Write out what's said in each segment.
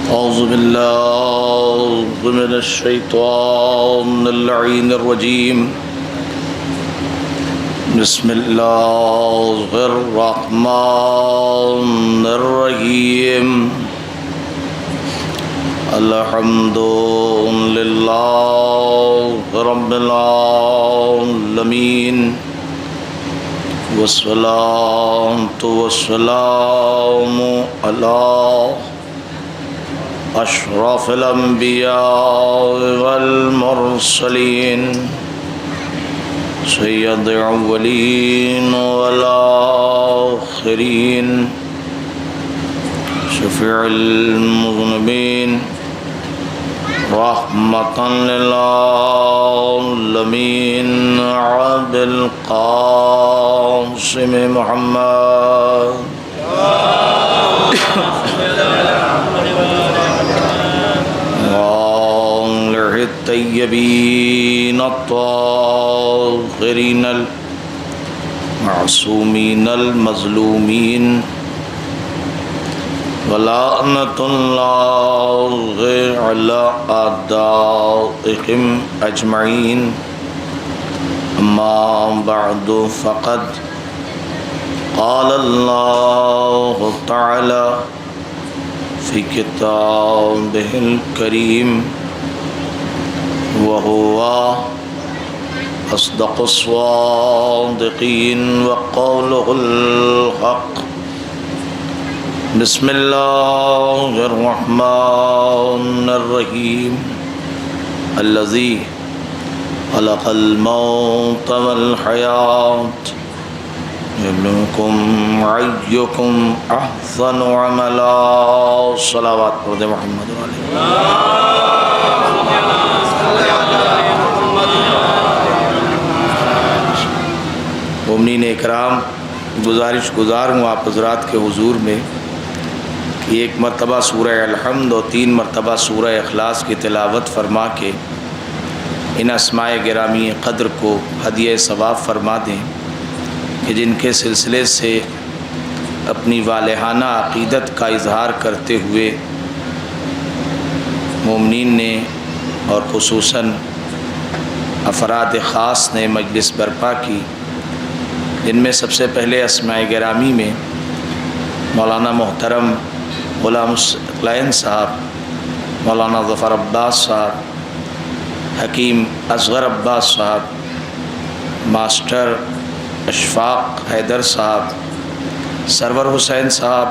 أعوذ بالله من الشيطان اللعين الرجيم. بسم الله الرحمن الرحيم. الحمد لله رب العالمين، والصلاة والسلام على أشرف الأنبياء والمرسلين، سيد الأولين والآخرين، شفيع المذنبين، رحمة للعالمين، عبد القاسم محمد الطيبين الطاهرين المعصومين المظلومين، ولعنة الله على أعدائهم أجمعين. أما بعد، فقد قال الله تعالى في كتابه الكريم، وهو أصدق الصادقين وقوله الحق. بسم الله الرحمن الرحيم. الذي خلق الموت والحياة ليبلوكم أيكم أحسن عملا. صلوات محمد علیہ. مومنین اکرام، گزارش گزار ہوں آپ حضرات کے حضور میں کہ ایک مرتبہ سورہ الحمد اور 3 مرتبہ سورہ اخلاص کی تلاوت فرما کے ان اسماء گرامی قدر کو ہدیہ ثواب فرما دیں کہ جن کے سلسلے سے اپنی والہانہ عقیدت کا اظہار کرتے ہوئے مومنین نے اور خصوصاً افراد خاص نے مجلس برپا کی، جن میں سب سے پہلے اسماء گرامی میں مولانا محترم غلام الکلین صاحب، مولانا ظفر عباس صاحب، حکیم اصغر عباس صاحب، ماسٹر اشفاق حیدر صاحب، سرور حسین صاحب،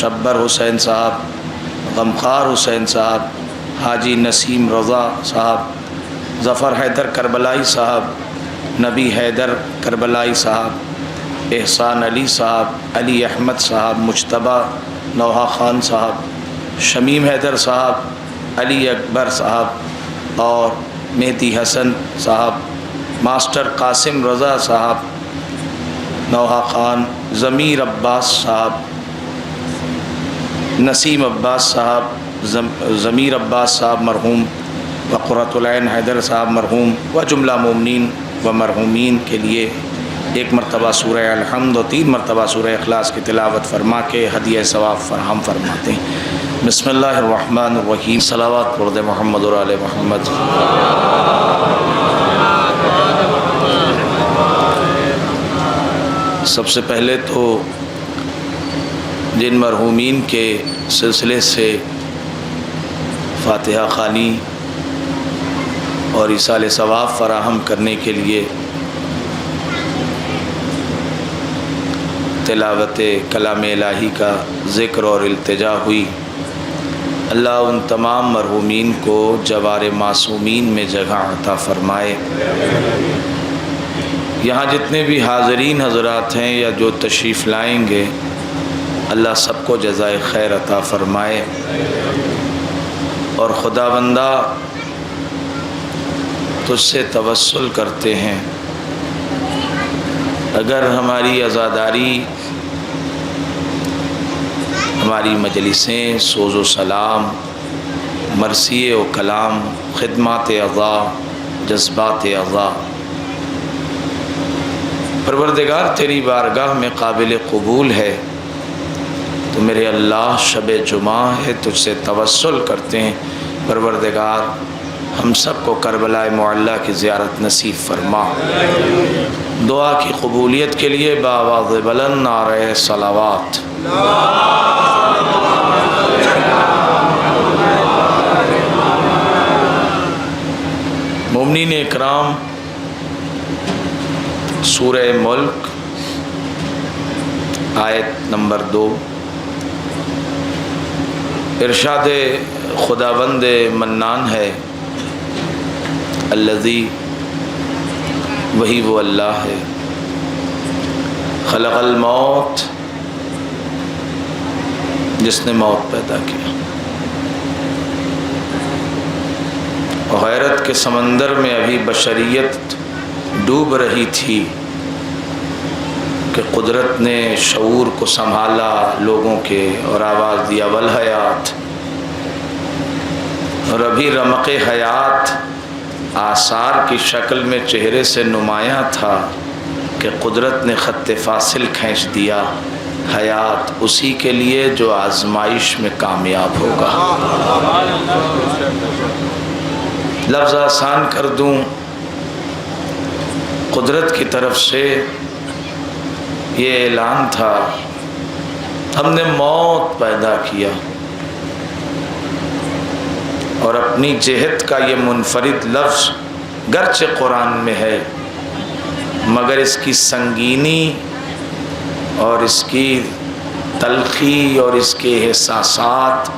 شبر حسین صاحب، غمخوار حسین صاحب، حاجی نسیم رضا صاحب، ظفر حیدر کربلائی صاحب، نبی حیدر کربلائی صاحب، احسان علی صاحب، علی احمد صاحب، مجتبیٰ نوحہ خان صاحب، شمیم حیدر صاحب، علی اکبر صاحب اور مہدی حسن صاحب، ماسٹر قاسم رضا صاحب، نوحہ خان، ضمیر عباس صاحب، نسیم عباس صاحب، ضمیر عباس صاحب مرحوم، وقرۃ العین حیدر صاحب مرحوم، و جملہ مومنین و مرحومین کے لیے 1 مرتبہ سورہ الحمد اور 3 مرتبہ سورہ اخلاص کی تلاوت فرما کے ہدیہ ثواب فراہم فرماتے ہیں. بسم اللہ الرحمن الرحیم. صلوات پڑھ محمد اور آل محمد. سب سے پہلے تو جن مرحومین کے سلسلے سے فاتحہ خوانی اور ایصال ثواب فراہم کرنے کے لیے تلاوت کلام الہی کا ذکر اور التجا ہوئی، اللہ ان تمام مرحومین کو جوار معصومین میں جگہ عطا فرمائے. یہاں جتنے بھی حاضرین حضرات ہیں یا جو تشریف لائیں گے، اللہ سب کو جزائے خیر عطا فرمائے. اور خدا بندہ تجھ سے توسل کرتے ہیں، اگر ہماری عزاداری، ہماری مجلسیں، سوز و سلام، مرثیے و کلام، خدمات اعضاء، جذبات اعضاء پروردگار تیری بارگاہ میں قابل قبول ہے تو میرے اللہ شب جمعہ ہے، تجھ سے توسل کرتے ہیں پروردگار ہم سب کو کربلا معلیٰ کی زیارت نصیب فرما۔ دعا کی قبولیت کے لیے بآواز بلند نعرہ صلوات۔ مومنین اکرام، سورہ ملک آیت نمبر 2، ارشاد خداوند منان ہے، الذی، وہی وہ اللہ ہے، خلق الموت، جس نے موت پیدا کیا۔ غیرت کے سمندر میں ابھی بشریت ڈوب رہی تھی کہ قدرت نے شعور کو سنبھالا لوگوں کے اور آواز دیا والحیات، اور ابھی رمق حیات آثار کی شکل میں چہرے سے نمایاں تھا کہ قدرت نے خط فاصل کھینچ دیا، حیات اسی کے لیے جو آزمائش میں کامیاب ہوگا۔ لفظ آسان کر دوں، قدرت کی طرف سے یہ اعلان تھا، ہم نے موت پیدا کیا، اور اپنی جہت کا یہ منفرد لفظ گرچہ قرآن میں ہے مگر اس کی سنگینی اور اس کی تلخی اور اس کے احساسات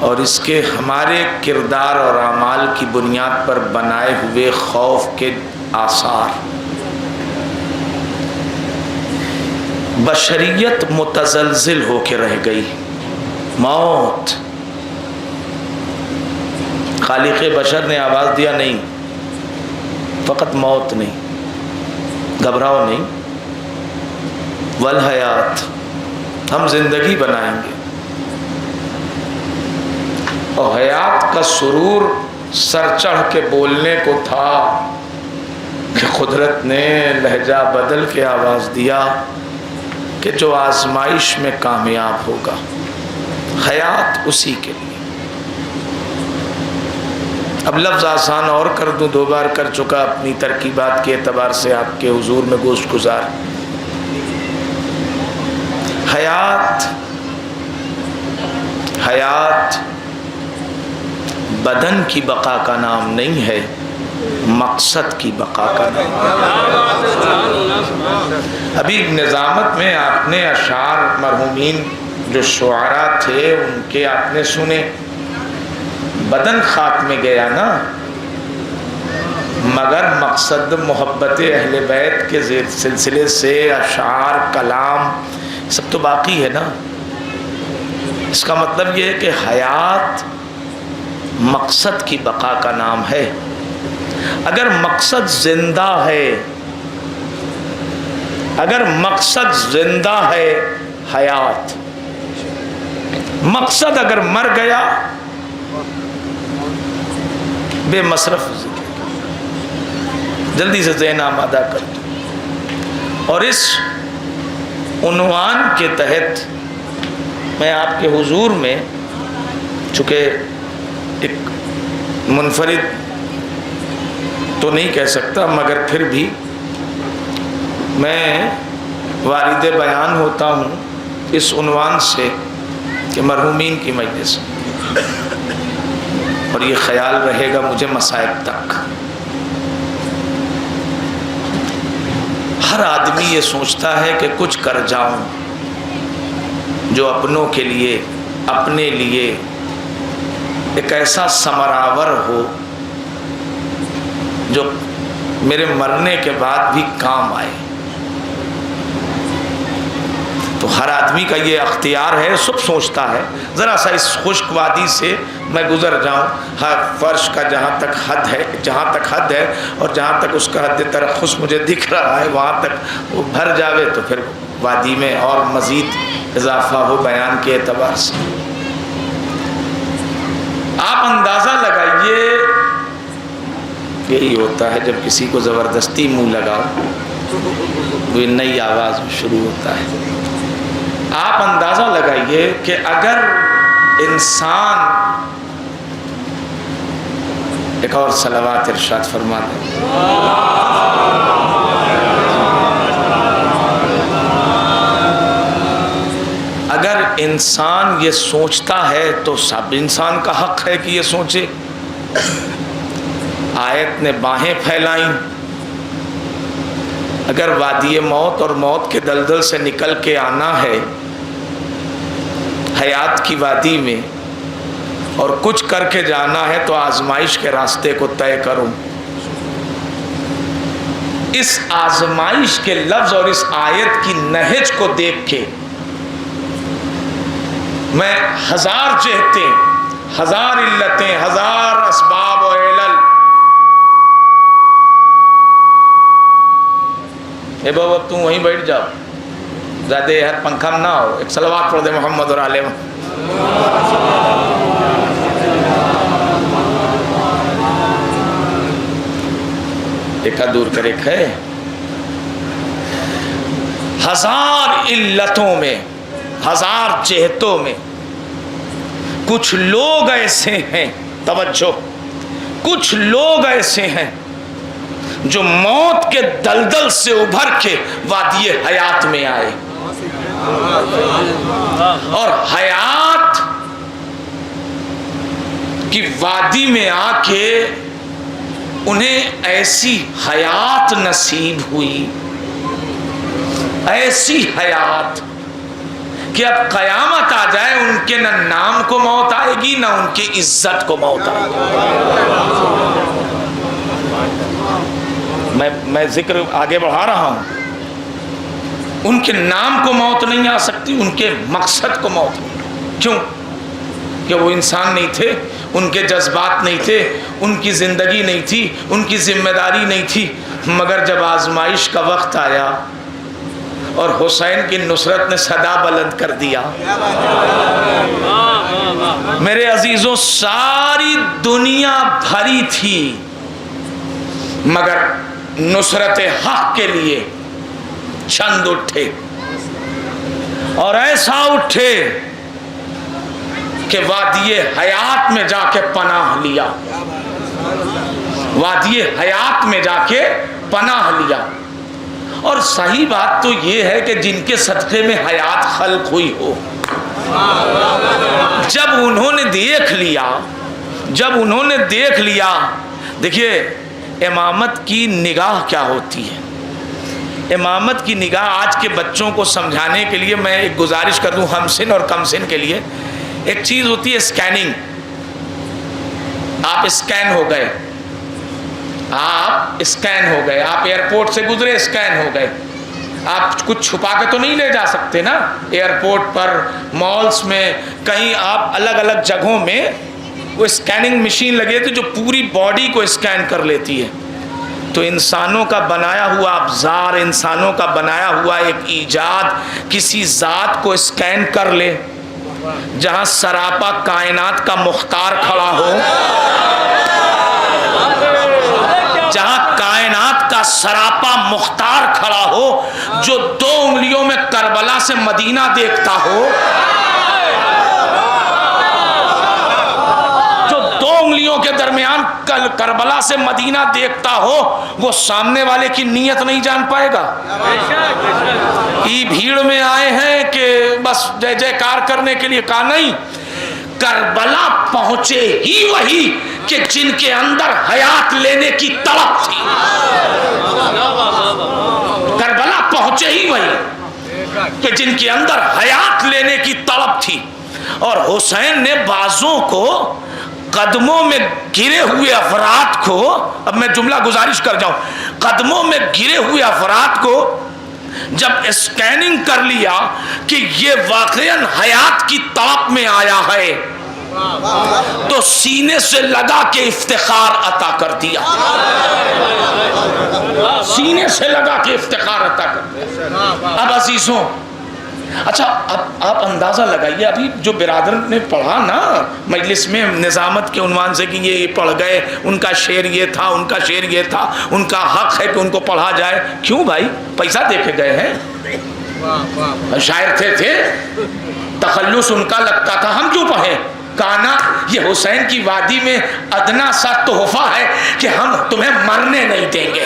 اور اس کے ہمارے کردار اور اعمال کی بنیاد پر بنائے ہوئے خوف کے آثار، بشریت متزلزل ہو کے رہ گئی۔ موت، خالق بشر نے آواز دیا نہیں، فقط موت نہیں، گھبراؤ نہیں، والحیات، ہم زندگی بنائیں گے۔ اور حیات کا سرور سر چڑھ کے بولنے کو تھا کہ قدرت نے لہجہ بدل کے آواز دیا کہ جو آزمائش میں کامیاب ہوگا، حیات اسی کے لیے۔ اب لفظ آسان اور کر دوں، 2 بار کر چکا، اپنی ترکیبات کے اعتبار سے آپ کے حضور میں گوشت گزار۔ حیات، حیات بدن کی بقا کا نام نہیں ہے، مقصد کی بقا کا نام ہے۔ ابھی نظامت میں آپ نے اشعار مرحومین جو شعراء تھے ان کے آپ نے سنے، بدن خاک میں گیا نا، مگر مقصد محبت اہل بیت کے سلسلے سے اشعار، کلام سب تو باقی ہے نا۔ اس کا مطلب یہ ہے کہ حیات مقصد کی بقا کا نام ہے۔ اگر مقصد زندہ ہے، اگر مقصد زندہ ہے، حیات، مقصد اگر مر گیا بے مصرف ذکر۔ جلدی سے ذہن آمادہ کر دو، اور اس عنوان کے تحت میں آپ کے حضور میں، چونکہ ایک منفرد تو نہیں کہہ سکتا مگر پھر بھی میں وارد بیان ہوتا ہوں اس عنوان سے کہ مرحومین کی مجلس، اور یہ خیال رہے گا مجھے مصائب تک۔ ہر آدمی یہ سوچتا ہے کہ کچھ کر جاؤں جو اپنوں کے لیے، اپنے لیے ایک ایسا ثمراور ہو جو میرے مرنے کے بعد بھی کام آئے۔ تو ہر آدمی کا یہ اختیار ہے، سب سوچتا ہے ذرا سا اس خشک وادی سے میں گزر جاؤں، ہر فرش کا جہاں تک حد ہے اور جہاں تک اس کا حد ترخص مجھے دکھ رہا ہے وہاں تک وہ بھر جاوے تو پھر وادی میں اور مزید اضافہ ہو بیان کے اعتبار سے۔ آپ اندازہ لگائیے، یہی ہوتا ہے جب کسی کو زبردستی منہ لگاؤ، وہ نئی آواز شروع ہوتا ہے۔ آپ اندازہ لگائیے کہ اگر انسان، ایک اور صلوات ارشاد فرما دیں، اگر انسان یہ سوچتا ہے تو سب انسان کا حق ہے کہ یہ سوچے۔ آیت نے باہیں پھیلائیں، اگر وادی موت اور موت کے دلدل سے نکل کے آنا ہے حیات کی وادی میں اور کچھ کر کے جانا ہے تو آزمائش کے راستے کو طے کرو۔ اس آزمائش کے لفظ اور اس آیت کی نہج کو دیکھ کے میں ہزار جہتیں، ہزار علتیں، ہزار اسباب و علل، اے بابا تم وہیں بیٹھ جاؤ، زیادہ ہر پنکھا نہ ہو، ایک صلوات پڑھ دے محمد اور آلہ محمد۔ ایک دور کر ایک ہے، ہزار علتوں میں، ہزار جہتوں میں کچھ لوگ ایسے ہیں، توجہ، کچھ لوگ ایسے ہیں جو موت کے دلدل سے ابھر کے وادی حیات میں آئے، اور حیات کی وادی میں آ کے انہیں ایسی حیات نصیب ہوئی، ایسی حیات کہ اب قیامت آ جائے ان کے نہ نام کو موت آئے گی نہ ان کی عزت کو موت آئے گی۔ میں ذکر آگے بڑھا رہا ہوں، ان کے نام کو موت نہیں آ سکتی، ان کے مقصد کو موت نہیں۔ کیوں؟ کہ وہ انسان نہیں تھے، ان کے جذبات نہیں تھے، ان کی زندگی نہیں تھی، ان کی ذمہ داری نہیں تھی، مگر جب آزمائش کا وقت آیا اور حسین کی نصرت نے صدا بلند کر دیا، میرے عزیزوں ساری دنیا بھری تھی مگر نصرت حق کے لیے چند اٹھے، اور ایسا اٹھے کہ وادی حیات میں جا کے پناہ لیا، وادی حیات میں جا کے پناہ لیا۔ اور صحیح بات تو یہ ہے کہ جن کے صدقے میں حیات خلق ہوئی ہو، جب انہوں نے دیکھ لیا، دیکھیے امامت کی نگاہ کیا ہوتی ہے۔ امامت کی نگاہ آج کے بچوں کو سمجھانے کے لیے میں ایک گزارش کر دوں، ہم سن اور کم سن کے لیے، ایک چیز ہوتی ہے اسکیننگ۔ آپ اسکین ہو گئے، آپ ایئرپورٹ سے گزرے، اسکین ہو گئے، آپ کچھ چھپا کے تو نہیں لے جا سکتے نا، ایئرپورٹ پر، مالز میں، کہیں آپ الگ الگ جگہوں میں وہ اسکیننگ مشین لگے تھے جو پوری باڈی کو اسکین کر لیتی ہے۔ تو انسانوں کا بنایا ہوا ابزار، انسانوں کا بنایا ہوا ایک ایجاد کسی ذات کو اسکین کر لے، جہاں سراپا کائنات کا مختار کھڑا ہو، جہاں کائنات کا سراپا مختار کھڑا ہو، جو 2 انگلیوں میں کربلا سے مدینہ دیکھتا ہو، جو 2 انگلیوں کے درمیان کربلا سے مدینہ دیکھتا ہو، وہ سامنے والے کی نیت نہیں جان پائے گا۔ یہ بھیڑ میں آئے ہیں کہ بس جے جے کار کرنے کے لیے، کہا نہیں، کربلا پہنچے ہی وہی کہ جن کے اندر حیات لینے کی طلب تھی، کربلا پہنچے ہی وہی کہ جن کے اندر حیات لینے کی طلب تھی۔ اور حسین نے بازوں کو، قدموں میں گرے ہوئے افراد کو، اب میں جملہ گزارش کر جاؤں، قدموں میں گرے ہوئے افراد کو جب اسکیننگ کر لیا کہ یہ واقعاً حیات کی طلب میں آیا ہے، تو سینے سے لگا کے افتخار عطا کر دیا، سینے سے لگا کے افتخار عطا کر دیا۔ اب عزیزوں، اچھا اب آپ اندازہ لگائیے، ابھی جو برادر نے پڑھا نا مجلس میں نظامت کے عنوان سے کہ یہ پڑھ گئے، ان کا شعر یہ تھا، ان کا شعر یہ تھا، ان کا حق ہے کہ ان کو پڑھا جائے، کیوں بھائی؟ پیسہ دے کے گئے ہیں، شاعر تھے تخلص ان کا لگتا تھا. ہم کیوں پڑھیں؟ کہا نا یہ حسین کی وادی میں ادنا سا تحفہ ہے کہ ہم تمہیں مرنے نہیں دیں گے.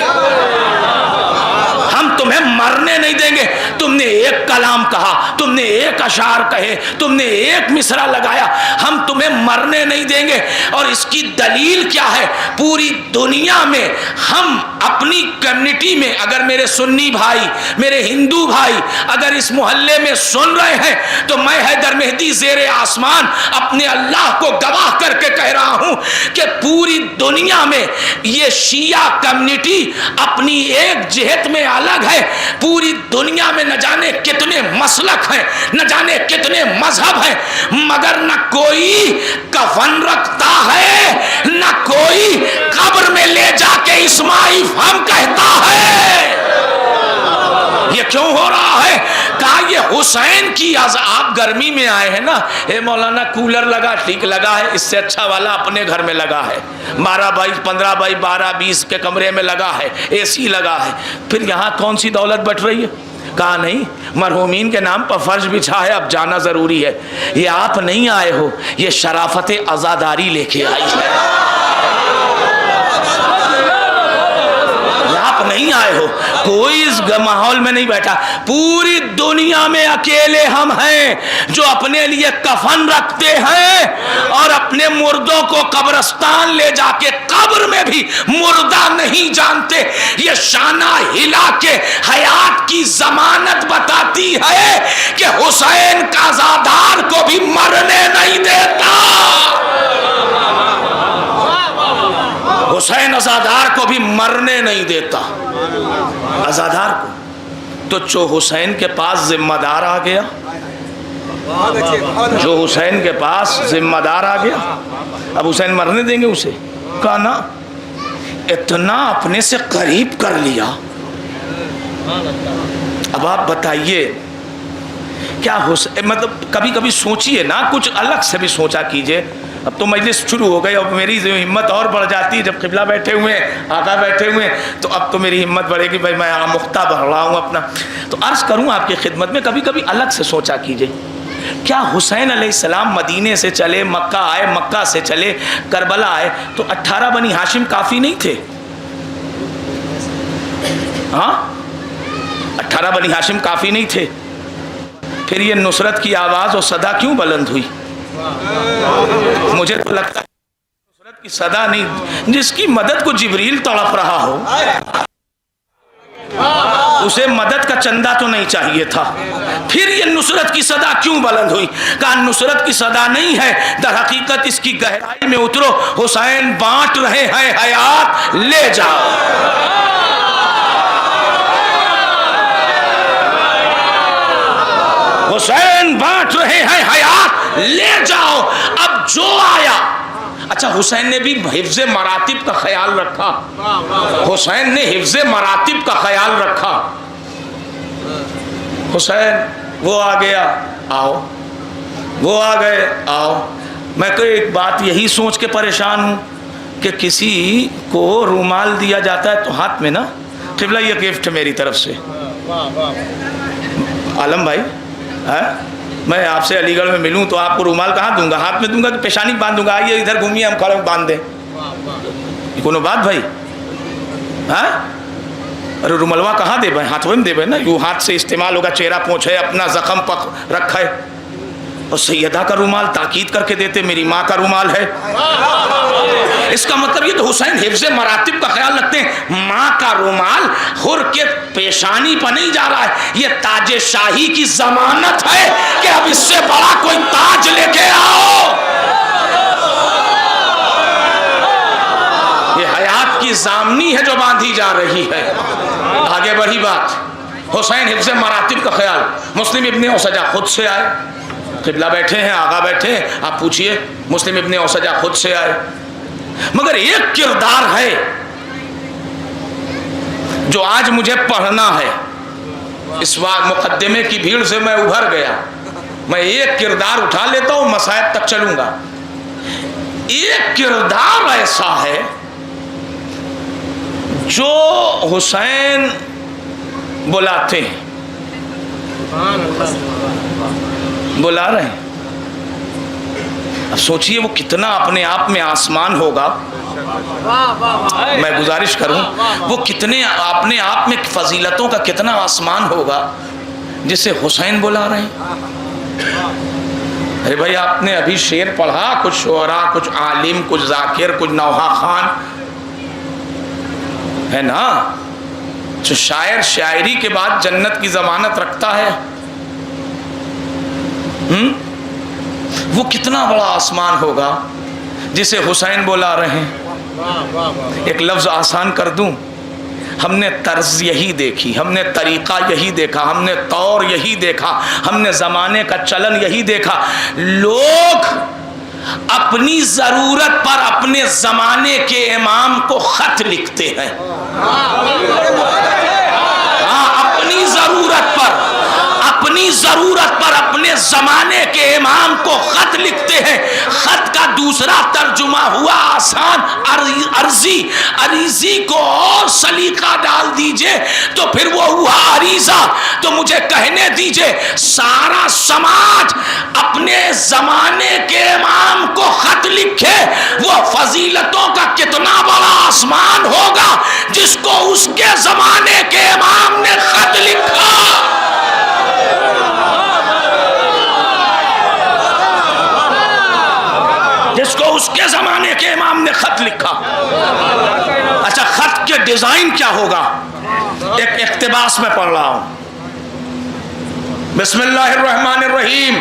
ہم تمہیں مرنے نہیں دیں گے. تم نے ایک کلام کہا, تم نے ایک اشعار کہے, تم نے ایک مصرع لگایا, ہم تمہیں مرنے نہیں دیں گے. اور اس کی دلیل کیا ہے؟ پوری دنیا میں ہم اپنی کمیونٹی میں, اگر میرے سنی بھائی, میرے ہندو بھائی اگر اس محلے میں سن رہے ہیں تو میں حیدر مہدی زیر آسمان اپنے اللہ کو گواہ کر کے کہہ رہا ہوں کہ پوری دنیا میں یہ شیعہ کمیونٹی اپنی ایک جہت میں الگ ہے. پوری دنیا میں نہ جانے کتنے مسلک ہیں, نہ جانے کتنے مذہب ہیں, مگر نہ کوئی کفن رکھتا ہے, نہ کوئی قبر میں لے جا کے اسماعیل ہم کہتا ہے. یہ کیوں ہو رہا ہے؟ کہا یہ حسین کی آپ گرمی میں آئے ہیں نا, اے مولانا کولر لگا, ٹھیک لگا ہے, اس سے اچھا والا اپنے گھر میں لگا ہے, 12x15x12-20 کے کمرے میں لگا ہے, اے سی لگا ہے, پھر یہاں کون سی دولت بٹ رہی ہے؟ کہا نہیں, مرحومین کے نام پر فرض بچھا ہے, اب جانا ضروری ہے. یہ آپ نہیں آئے ہو, یہ شرافت عزاداری لے کے آئی ہے. آپ نہیں آئے ہو, کوئی اس ماحول میں نہیں بیٹھا. پوری دنیا میں اکیلے ہم ہیں جو اپنے لیے کفن رکھتے ہیں اور اپنے مردوں کو قبرستان لے جا کے قبر میں بھی مردہ نہیں جانتے. یہ شانہ ہلا کے حیات کی ضمانت بتاتی ہے کہ حسین کا عزادار کو بھی مرنے نہیں دیتا. حسین عزادار کو بھی مرنے نہیں دیتا. عزادار کو تو جو حسین کے پاس ذمہ دار آ گیا, جو حسین کے پاس ذمہ دار آ گیا, اب حسین مرنے دیں گے اسے؟ کہا نا, اتنا اپنے سے قریب کر لیا. اب آپ بتائیے کیا مطلب کبھی کبھی سوچئے نا, کچھ الگ سے بھی سوچا کیجئے. اب تو مجلس شروع ہو گئی, اب میری ہمت اور بڑھ جاتی ہے. جب قبلہ بیٹھے ہوئے ہیں, آقا بیٹھے ہوئے ہیں, تو اب تو میری ہمت بڑھے گی, بھائی میں آمختہ بڑھ رہا ہوں اپنا. تو عرض کروں آپ کی خدمت میں, کبھی کبھی الگ سے سوچا کیجئے, کیا حسین علیہ السلام مدینے سے چلے, مکہ آئے, مکہ سے چلے کربلا آئے, تو 18 بنی ہاشم کافی نہیں تھے؟ ہاں, 18 بنی ہاشم کافی نہیں تھے؟ پھر یہ نصرت کی آواز اور صدا کیوں بلند ہوئی؟ مجھے تو لگتا ہے نصرت کی صدا نہیں, جس کی مدد کو جبریل تڑپ رہا ہو اسے مدد کا چندہ تو نہیں چاہیے تھا. پھر یہ نصرت کی صدا کیوں بلند ہوئی؟ کہا نصرت کی صدا نہیں ہے, در حقیقت اس کی گہرائی میں اترو. حسین بانٹ رہے ہیں حیات, لے جاؤ. حسین بانٹ رہے ہیں حیات, لے جاؤ. اب جو آیا, اچھا حسین نے بھی حفظ مراتب کا خیال رکھا. حسین نے حفظ مراتب کا خیال رکھا. حسین وہ آ گیا, آؤ, وہ آ گئے, آؤ. میں تو ایک بات یہی سوچ کے پریشان ہوں کہ کسی کو رومال دیا جاتا ہے تو ہاتھ میں نا, قبلہ یہ گفٹ میری طرف سے. عالم بھائی, میں آپ سے علی گڑھ میں ملوں تو آپ کو رومال کہاں دوں گا؟ ہاتھ میں دوں گا کہ پیشانی باندھ دوں گا؟ آئیے ادھر گھومیے, ہم کھڑے باندھ دیں. کونو بات بھائی؟ ہاں, ارے روملوا کہاں دے بھائی, ہاتھ میں دے بھائی نا, یوں ہاتھ سے استعمال ہوگا, چہرہ پوچھ ہے, اپنا زخم پک رکھا ہے. اور سیدہ کا رومال تاکید کر کے دیتے, میری ماں کا رومال ہے. اس کا مطلب یہ تو حسین حفظ مراتب کا خیال رکھتے ہیں. ماں کا رومال حر کے پیشانی پر نہیں جا رہا ہے, یہ تاج شاہی کی ضمانت ہے کہ اب اس سے بڑا کوئی تاج لے کے آؤ. یہ حیات کی ضامنی ہے جو باندھی جا رہی ہے. آگے بڑھی بات, حسین حفظ مراتب کا خیال. مسلم ابن اوسجہ خود سے آئے, قبلہ بیٹھے ہیں, آقا بیٹھے ہیں, آپ پوچھئے, مسلم ابن اوسجہ خود سے آئے. مگر ایک کردار ہے جو آج مجھے پڑھنا ہے. اس وقت مقدمے کی بھیڑ سے میں ابھر گیا, میں ایک کردار اٹھا لیتا ہوں, مصائب تک چلوں گا. ایک کردار ایسا ہے جو حسین بلاتے ہیں, بلا رہے ہیں. اب سوچئے وہ کتنا اپنے آپ میں آسمان ہوگا. میں گزارش کروں وہ کتنے اپنے آپ میں فضیلتوں کا کتنا آسمان ہوگا جسے حسین بلا رہے ہیں. ارے بھائی آپ نے ابھی شعر پڑھا, کچھ شعراء, کچھ عالم, کچھ ذاکر, کچھ نوحہ خان ہے نا, جو شاعر شاعری کے بعد جنت کی ضمانت رکھتا ہے. وہ کتنا بڑا آسمان ہوگا جسے حسین بلا رہے ہیں. ایک لفظ آسان کر دوں, ہم نے طرز یہی دیکھی, ہم نے طریقہ یہی دیکھا, ہم نے طور یہی دیکھا, ہم نے زمانے کا چلن یہی دیکھا. لوگ اپنی ضرورت پر اپنے زمانے کے امام کو خط لکھتے ہیں. اپنی ضرورت پر اپنے زمانے کے امام کو خط لکھتے ہیں. خط کا دوسرا ترجمہ ہوا آسان عرضی. عریضی کو اور سلیقہ ڈال دیجئے تو پھر وہ ہوا عریضہ. تو مجھے کہنے دیجئے سارا سماج اپنے زمانے کے امام کو خط لکھے, وہ فضیلتوں کا کتنا بڑا آسمان ہوگا جس کو اس کے زمانے کے امام نے خط لکھا. جس کو اس کے زمانے کے امام نے خط لکھا. اچھا خط کے ڈیزائن کیا ہوگا؟ ایک اقتباس میں پڑھ رہا ہوں. بسم اللہ الرحمن الرحیم.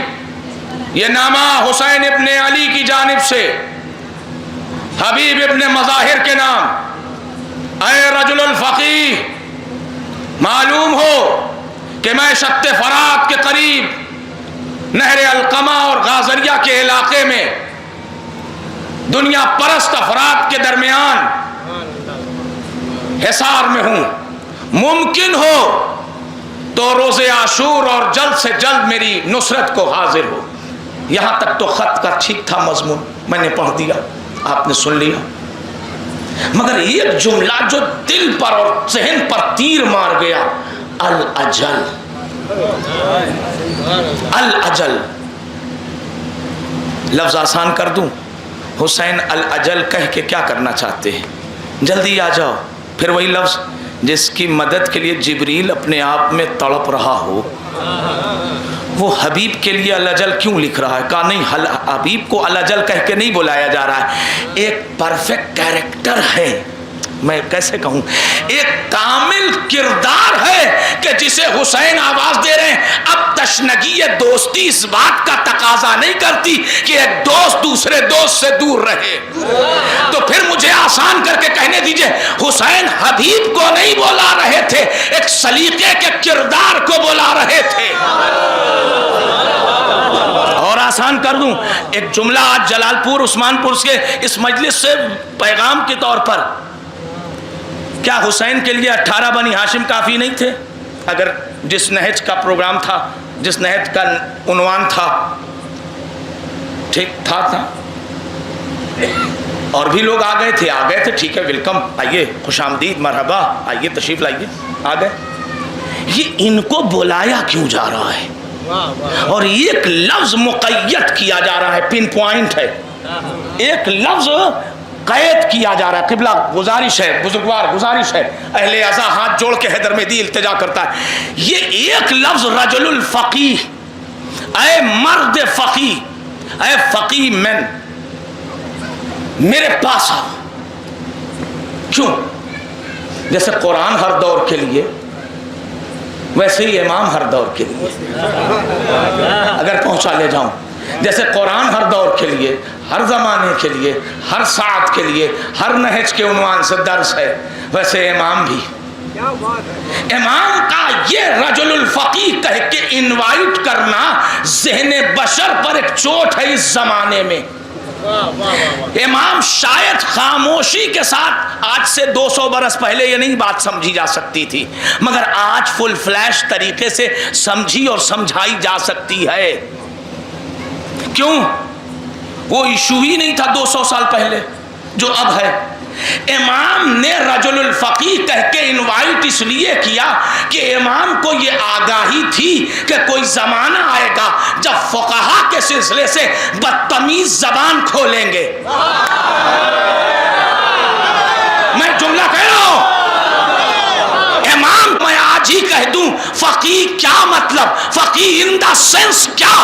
یہ نامہ حسین ابن علی کی جانب سے حبیب ابن مظاہر کے نام. اے رجل الفقیہ, معلوم ہو کہ میں شط فرات کے قریب نہر القمہ اور غازریہ کے علاقے میں دنیا پرست افراد کے درمیان حصار میں ہوں. ممکن ہو تو روز عاشور اور جلد سے جلد میری نصرت کو حاضر ہو. یہاں تک تو خط کا ٹھیک تھا مضمون, میں نے پڑھ دیا, آپ نے سن لیا. مگر ایک جملہ جو دل پر اور ذہن پر تیر مار گیا, الاجل. الاجل لفظ آسان کر دوں, حسین الاجل کہہ کے کیا کرنا چاہتے ہیں؟ جلدی آ جاؤ. پھر وہی لفظ جس کی مدد کے لیے جبریل اپنے آپ میں تڑپ رہا ہو, وہ حبیب کے لیے الاجل کیوں لکھ رہا ہے؟ کہا نہیں, حبیب کو الاجل کہہ کے نہیں بلایا جا رہا ہے. ایک پرفیکٹ کیریکٹر ہے, میں کیسے کہوں, ایک کامل کردار ہے کہ جسے حسین آواز دے رہے ہیں. اب تشنگی دوستی اس بات کا تقاضا نہیں کرتی کہ ایک دوست دوسرے دوست سے دور رہے. تو پھر مجھے آسان کر کے کہنے دیجئے حسین حبیب کو نہیں بولا رہے تھے, ایک سلیقے کے کردار کو بولا رہے تھے. اور آسان کر دوں, ایک جملہ آج جلال پور عثمان پور کے اس مجلس سے پیغام کے طور پر, کیا حسین کے لیے 18 بنی ہاشم کافی نہیں تھے؟ اگر جس نہج کا پروگرام تھا, جس نہج کا عنوان تھا, ٹھیک تھا, اور بھی لوگ آ گئے تھے, ٹھیک ہے, ویلکم, آئیے, خوش آمدید, مرحبا, آئیے, تشریف لائیے, آ گئے. یہ ان کو بلایا کیوں جا رہا ہے؟ اور ایک لفظ مقید کیا جا رہا ہے, پن پوائنٹ ہے, ایک لفظ قید کیا جا رہا ہے. قبلہ گزارش ہے, بزرگوار گزارش ہے, اہل عزا ہاتھ جوڑ کے حیدر مہدی التجا کرتا ہے. یہ ایک لفظ رجل الفقیہ, اے مرد فقیہ, اے فقیہ من, میرے پاس آؤ. کیوں؟ جیسے قرآن ہر دور کے لیے, ویسے ہی امام ہر دور کے لیے. اگر پہنچا لے جاؤں, جیسے قرآن ہر دور کے لیے, ہر زمانے کے لیے, ہر ساعت کے لیے, ہر نہج کے عنوان سے درس ہے, ویسے امام بھی. امام کا یہ رجل الفقیہ کہہ کے انوائٹ کرنا ذہن بشر پر ایک چوٹ ہے اس زمانے میں. امام شاید خاموشی کے ساتھ آج سے 200 برس پہلے یہ نہیں بات سمجھی جا سکتی تھی, مگر آج فل فلیش طریقے سے سمجھی اور سمجھائی جا سکتی ہے. کیوں؟ وہ ایشو ہی نہیں تھا 200 سال پہلے جو اب ہے. امام نے رجل الفقیہ کہہ کے انوائٹ اس لیے کیا کہ امام کو یہ آگاہی تھی کہ کوئی زمانہ آئے گا جب فقہا کے سلسلے سے بدتمیز زبان کھولیں گے. میں جملہ کہہ رہا ہوں، امام میں آج ہی کہہ دوں فقیہ کیا مطلب، فقیہ ان دا سینس کیا.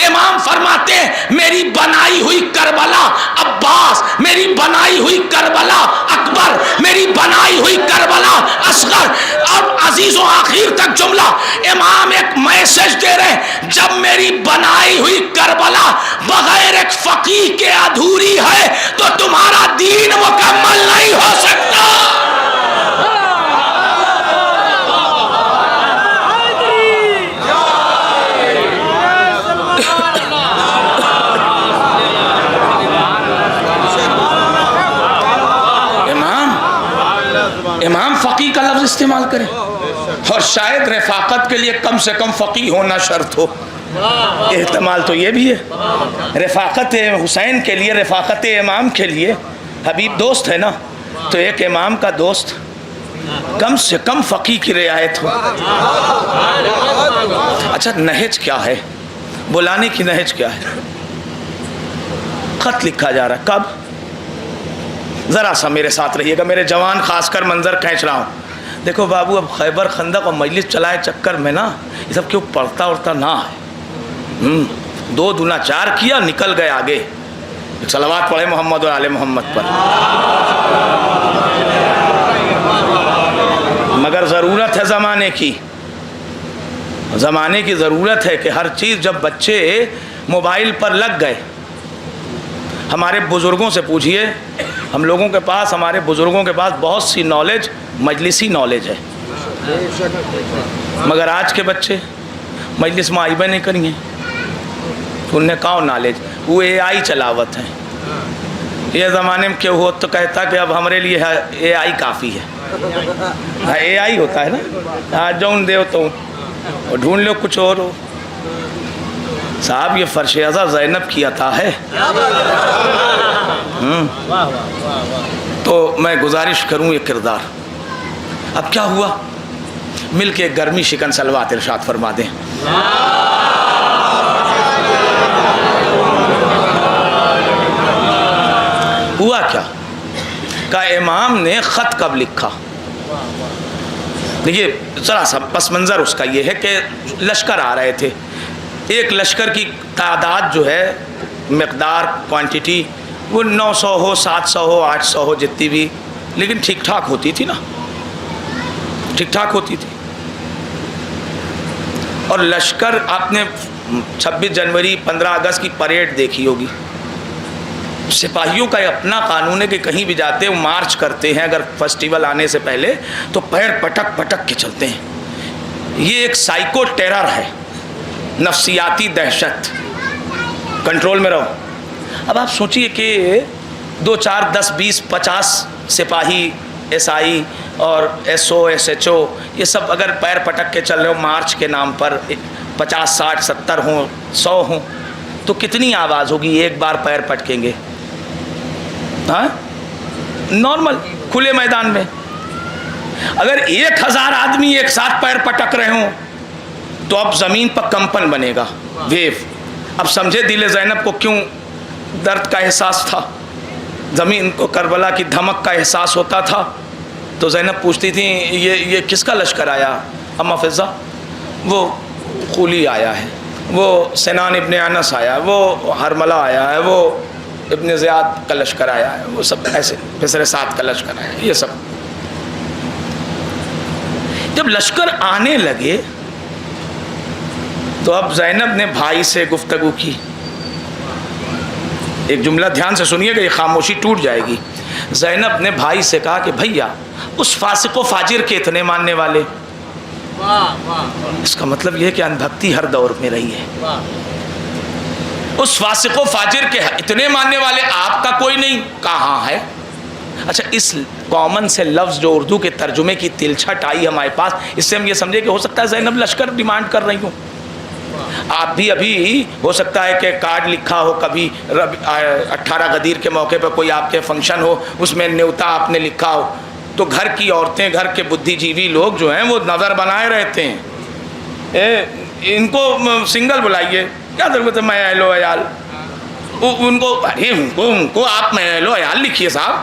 امام فرماتے ہیں میری بنائی ہوئی کربلا عباس، میری بنائی ہوئی کربلا اکبر، میری بنائی ہوئی کربلا اصغر. اور عزیز و آخر تک جملہ امام ایک میسج دے رہے ہیں، جب میری بنائی ہوئی کربلا بغیر ایک فقیہ کے ادھوری ہے تو تمہارا دین مکمل نہیں ہو سکتا. امام فقیہ کا لفظ استعمال کریں، اور شاید رفاقت کے لیے کم سے کم فقیہ ہونا شرط ہو. احتمال تو یہ بھی ہے، رفاقت حسین کے لیے، رفاقت امام کے لیے. حبیب دوست ہے نا، تو ایک امام کا دوست کم سے کم فقیہ کی رعایت ہو. اچھا نہج کیا ہے، بلانے کی نہج کیا ہے؟ خط لکھا جا رہا ہے. کب؟ ذرا سا میرے ساتھ رہیے گا، میرے جوان خاص کر منظر کھینچ رہا ہوں. دیکھو بابو، اب خیبر خندق اور مجلس چلائے چکر میں نا یہ سب کیوں پڑھتا اڑتا نہ ہے. 2 دنا 4 کیا، نکل گئے آگے. صلوات پڑھے محمد اور آل محمد پر. مگر ضرورت ہے زمانے کی، زمانے کی ضرورت ہے کہ ہر چیز. جب بچے موبائل پر لگ گئے، ہمارے بزرگوں سے پوچھئے، ہم لوگوں کے پاس، ہمارے بزرگوں کے پاس بہت سی نالج مجلسی نالج ہے، مگر آج کے بچے مجلس میں آئیبہ نہیں کریں گے. انہوں نے کہا نالج وہ اے آئی چلاوت ہے. یہ زمانے میں کیوں ہو تو کہتا کہ اب ہمارے لیے اے آئی کافی ہے. اے آئی ہوتا ہے نا، آج جاؤں دے تو ڈھونڈ لو کچھ اور ہو. صاحب یہ فرش ازا زینب کی عطا ہے. تو میں گزارش کروں یہ کردار. اب کیا ہوا؟ مل کے گرمی شکن صلوات ارشاد فرما دیں. ہوا کیا کہ امام نے خط کب لکھا؟ دیکھیے ذرا سا پس منظر اس کا یہ ہے کہ لشکر آ رہے تھے. ایک لشکر کی تعداد جو ہے، مقدار، کوانٹٹی، وہ 900 ہو، 700 ہو، 800 ہو، جتنی بھی، لیکن ٹھیک ٹھاک ہوتی تھی نا، ٹھیک ٹھاک ہوتی تھی. اور لشکر، آپ نے 26 جنوری 15 اگست کی پریڈ دیکھی ہوگی. سپاہیوں کا اپنا قانون ہے کہ کہیں بھی جاتے وہ مارچ کرتے ہیں، اگر فیسٹیول آنے سے پہلے تو پیر پٹک پٹک کے چلتے ہیں. یہ ایک سائیکو ٹیرر ہے، نفسیاتی دہشت. کنٹرول میں رہو. اب آپ سوچئے کہ 2 4 10 20 50 سپاہی، ایس آئی اور S O, S H O, یہ سب اگر پیر پٹک کے چل رہے ہو مارچ کے نام پر، 50 60 70 ہوں، 100 ہوں، تو کتنی آواز ہوگی ایک بار پیر پٹکیں گے؟ ہاں نارمل کھلے میدان میں. اگر 1000 آدمی ایک ساتھ پیر پٹک رہے ہوں تو اب زمین پر کمپن بنے گا، ویو. اب سمجھے دل زینب کو کیوں درد کا احساس تھا، زمین کو کربلا کی دھمک کا احساس ہوتا تھا. تو زینب پوچھتی تھیں یہ کس کا لشکر آیا اما فضہ؟ وہ خولی آیا ہے، وہ سنان ابن انس آیا، وہ حرملہ آیا ہے، وہ ابن زیاد کا لشکر آیا ہے، وہ سب ایسے بسر سعد کا لشکر آیا ہے. یہ سب جب لشکر آنے لگے تو اب زینب نے بھائی سے گفتگو کی. ایک جملہ دھیان سے سنیے گا، یہ خاموشی ٹوٹ جائے گی. زینب نے بھائی سے کہا کہ بھیا اس فاسق و فاجر کے اتنے ماننے والے، اس کا مطلب یہ ہے کہ اندھکتی ہر دور میں رہی ہے. اس فاسق و فاجر کے اتنے ماننے والے آپ کا کوئی نہیں، کہاں ہے؟ اچھا اس کامن سے لفظ جو اردو کے ترجمے کی تلچھٹ آئی ہمارے پاس، اس سے ہم یہ سمجھے کہ ہو سکتا ہے زینب لشکر ڈیمانڈ کر رہی ہوں. آپ بھی ابھی ہو سکتا ہے کہ کارڈ لکھا ہو، کبھی 18 غدیر کے موقع پہ کوئی آپ کے فنکشن ہو، اس میں نیوتا آپ نے لکھا ہو، تو گھر کی عورتیں، گھر کے بدھی جیوی لوگ جو ہیں وہ نظر بنائے رہتے ہیں، ان کو سنگل بلائیے، کیا ضرورت ہے میں اہل و عیال، ان کو آپ میں اہل و عیال لکھیے صاحب،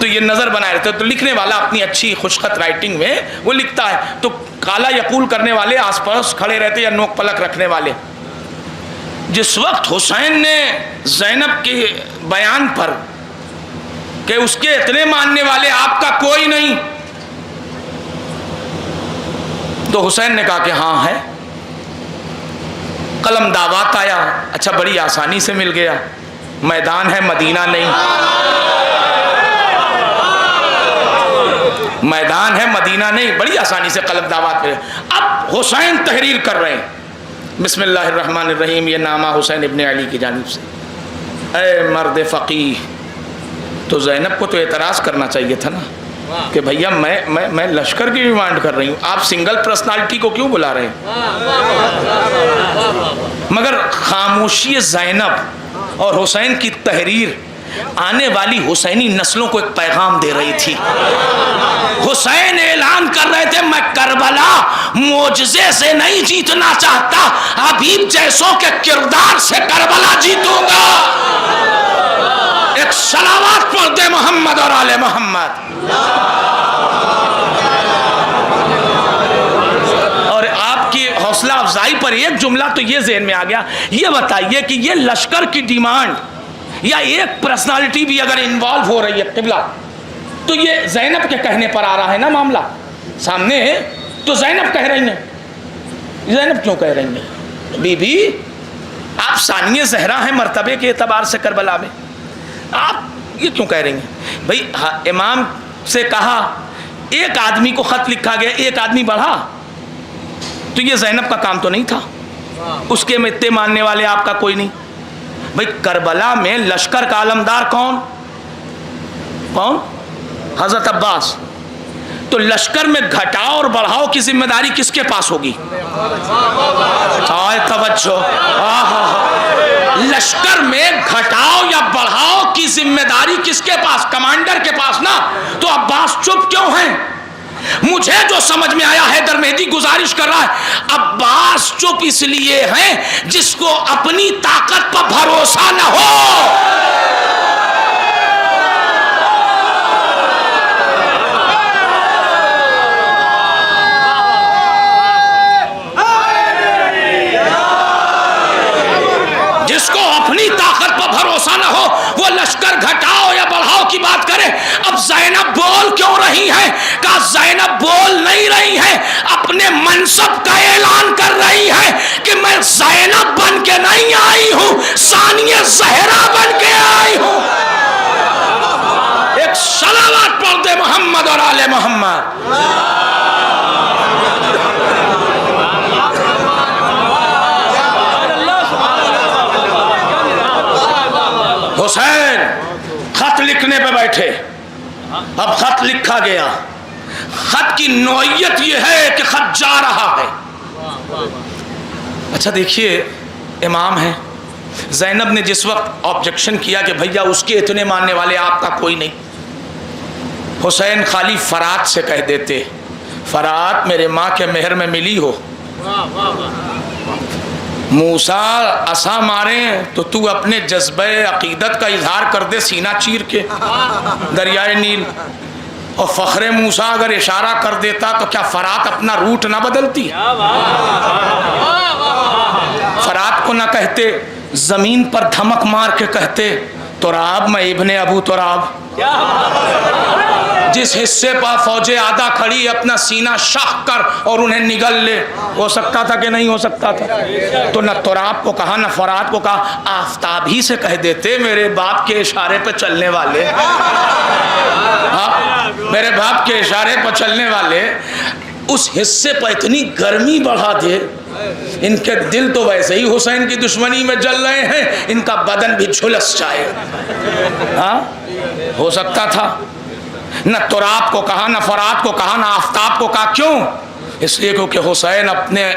تو یہ نظر بنائے رہتے. تو لکھنے والا اپنی اچھی خوشخط رائٹنگ میں وہ لکھتا ہے، تو کالا یقول کرنے والے آس پاس کھڑے رہتے یا نوک پلک رکھنے والے. جس وقت حسین نے زینب کے بیان پر کہ اس کے اتنے ماننے والے آپ کا کوئی نہیں، تو حسین نے کہا کہ ہاں ہے. قلم دعوات آیا، اچھا بڑی آسانی سے مل گیا، میدان ہے مدینہ نہیں، میدان ہے مدینہ نہیں، بڑی آسانی سے قلم دعوات ملے. اب حسین تحریر کر رہے ہیں، بسم اللہ الرحمن الرحیم، یہ نامہ حسین ابن علی کی جانب سے. اے مرد فقیہ، تو زینب کو تو اعتراض کرنا چاہیے تھا نا کہ بھیا میں لشکر کی ڈیمانڈ کر رہی ہوں، آپ سنگل پرسنالٹی کو کیوں بلا رہے ہیں؟ مگر خاموشی زینب اور حسین کی تحریر آنے والی حسینی نسلوں کو ایک پیغام دے رہی تھی. حسین اعلان کر رہے تھے میں کربلا معجزے سے نہیں جیتنا چاہتا، حبیب جیسوں کے کردار سے کربلا جیتوں گا. ایک صلوات پڑھ دے محمد اور آل محمد. اور آپ کی حوصلہ افزائی پر ایک جملہ تو یہ ذہن میں آ گیا، یہ بتائیے کہ یہ لشکر کی ڈیمانڈ یا ایک پرسنالٹی بھی اگر انوالو ہو رہی ہے قبلہ، تو یہ زینب کے کہنے پر آ رہا ہے نا معاملہ سامنے، تو زینب کہہ رہی ہیں. زینب کیوں کہہ رہی ہیں؟ بی بی آپ ثانیہ زہرا ہیں مرتبے کے اعتبار سے کربلا میں، آپ یہ کیوں کہہ رہی ہیں؟ بھئی امام سے کہا ایک آدمی کو خط لکھا گیا، ایک آدمی بڑھا، تو یہ زینب کا کام تو نہیں تھا، اس کے میں اتنے ماننے والے آپ کا کوئی نہیں. بھئی کربلا میں لشکر کا علمدار کون؟ حضرت عباس. تو لشکر میں گھٹاؤ اور بڑھاؤ کی ذمہ داری کس کے پاس ہوگی؟ توجہ، لشکر میں گھٹاؤ یا بڑھاؤ کی ذمہ داری کس کے پاس؟ کمانڈر کے پاس نا. تو عباس چپ کیوں ہیں؟ مجھے جو سمجھ میں آیا ہے، حیدر مہدی گزارش کر رہا ہے، عباس چپ اس لیے ہیں جس کو اپنی طاقت پر بھروسہ نہ ہو. جس کو اپنی طاقت پر بھروسہ نہ ہو وہ لشکر گھٹاؤ یا بڑھاؤ کی بات کرے. اب زینب بول کیوں رہی ہے؟ کہا زینب بول نہیں رہی ہے، اپنے منصب کا اعلان کر رہی ہے کہ میں زینب بن کے نہیں آئی ہوں، ثانیہ زہرا بن کے آئی ہوں. ایک صلوات پڑھ دے محمد اور آل محمد. حسین خط لکھنے پہ بیٹھے، اب خط لکھا گیا. خط کی نوعیت یہ ہے کہ خط جا رہا ہے. اچھا دیکھیے، امام ہیں، زینب نے جس وقت آبجیکشن کیا کہ بھیا اس کے اتنے ماننے والے آپ کا کوئی نہیں، حسین خالی فرات سے کہہ دیتے، فرات میرے ماں کے مہر میں ملی ہو، موسیٰ عصا ماریں تو اپنے جذبہ عقیدت کا اظہار کر دے سینہ چیر کے دریائے نیل، اور فخر موسیٰ اگر اشارہ کر دیتا تو کیا فرات اپنا روٹ نہ بدلتی؟ فرات کو نہ کہتے، زمین پر دھمک مار کے کہتے تراب میں ابن ابو تراب. جس حصے پر فوج آدھا کھڑی اپنا سینہ شاہ کر اور انہیں نگل لے. ہو سکتا تھا کہ نہیں ہو سکتا تھا؟ تو نہ تراب کو کہا نہ فرات کو کہا، آفتاب ہی سے کہہ دیتے میرے باپ کے اشارے پہ چلنے والے. میرے باپ کے اشارے پر چلنے والے. اس حصے پر اتنی گرمی بڑھا دے، ان کے دل تو ویسے ہی حسین کی دشمنی میں جل رہے ہیں، ان کا بدن بھی جھلس جائے. ہاں ہو سکتا تھا. نہ تراب کو کہا، نہ فرات کو کہا، نہ آفتاب کو کہا. کیوں؟ اس لیے کیونکہ حسین اپنے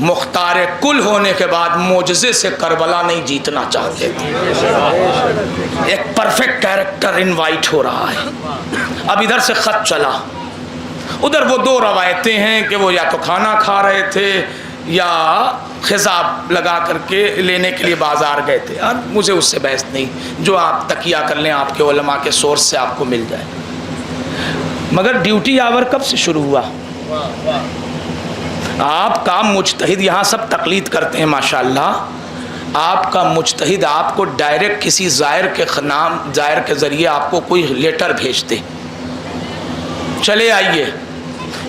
مختار کل ہونے کے بعد معجزے سے کربلا نہیں جیتنا چاہتے تھے۔ ایک پرفیکٹ کیریکٹر انوائٹ ہو رہا ہے۔ اب ادھر سے خط چلا، ادھر وہ دو روایتیں ہیں کہ وہ یا تو کھانا کھا رہے تھے یا خضاب لگا کر کے لینے کے لیے بازار گئے تھے۔ اور مجھے اس سے بحث نہیں، جو آپ تکیہ کر لیں آپ کے علماء کے سورس سے آپ کو مل جائے۔ مگر ڈیوٹی آور کب سے شروع ہوا؟ آپ کا مجتہد، یہاں سب تقلید کرتے ہیں ماشاءاللہ، آپ کا مجتہد آپ کو ڈائریکٹ کسی زائر کے نام، زائر کے ذریعے آپ کو کوئی لیٹر بھیجتے، چلے آئیے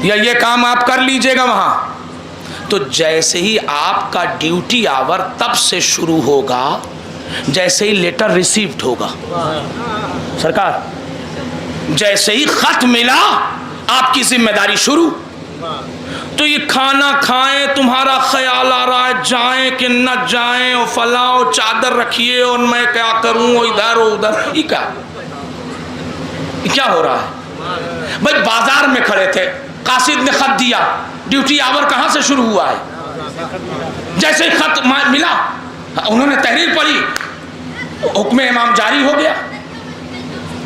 یا یہ کام آپ کر لیجئے گا وہاں، تو جیسے ہی آپ کا ڈیوٹی آور تب سے شروع ہوگا جیسے ہی لیٹر ریسیوڈ ہوگا۔ سرکار جیسے ہی خط ملا آپ کی ذمہ داری شروع۔ تو یہ کھانا کھائیں، تمہارا خیال آ رہا ہے جائیں کہ نہ جائیں، اور فلاں اور چادر رکھیے اور میں کیا کروں، اور ادھر اور ادھر، یہ کیا ہو رہا ہے؟ بھائی بازار میں کھڑے تھے، قاصد نے خط دیا، ڈیوٹی آور کہاں سے شروع ہوا ہے؟ جیسے ہی خط ملا انہوں نے تحریر پڑھی، حکم امام جاری ہو گیا۔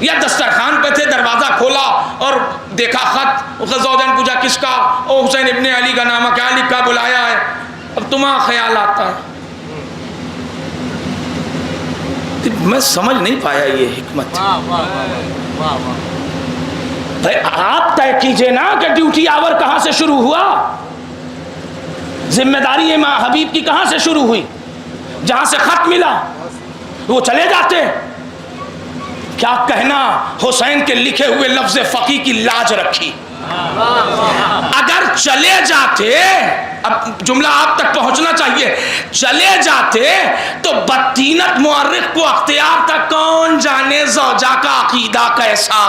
یا دسترخوان پہ تھے، دروازہ کھولا اور دیکھا خط، زوجہ نے پوچھا کس کا؟ او حسین ابن علی کا نامہ، کیا لکھا؟ بلایا ہے۔ اب تمہارا خیال آتا ہے، میں سمجھ نہیں پایا یہ حکمت۔ بھائی آپ طے کیجئے نا کہ ڈیوٹی آور کہاں سے شروع ہوا، ذمہ داری امام حبیب کی کہاں سے شروع ہوئی؟ جہاں سے خط ملا وہ چلے جاتے۔ کیا کہنا حسین کے لکھے ہوئے لفظ فقی کی لاج رکھی، اگر چلے جاتے، اب جملہ آپ تک پہنچنا چاہیے، چلے جاتے تو بدطینت مورخ کو اختیار تھا، کون جانے زوجہ کا عقیدہ کیسا،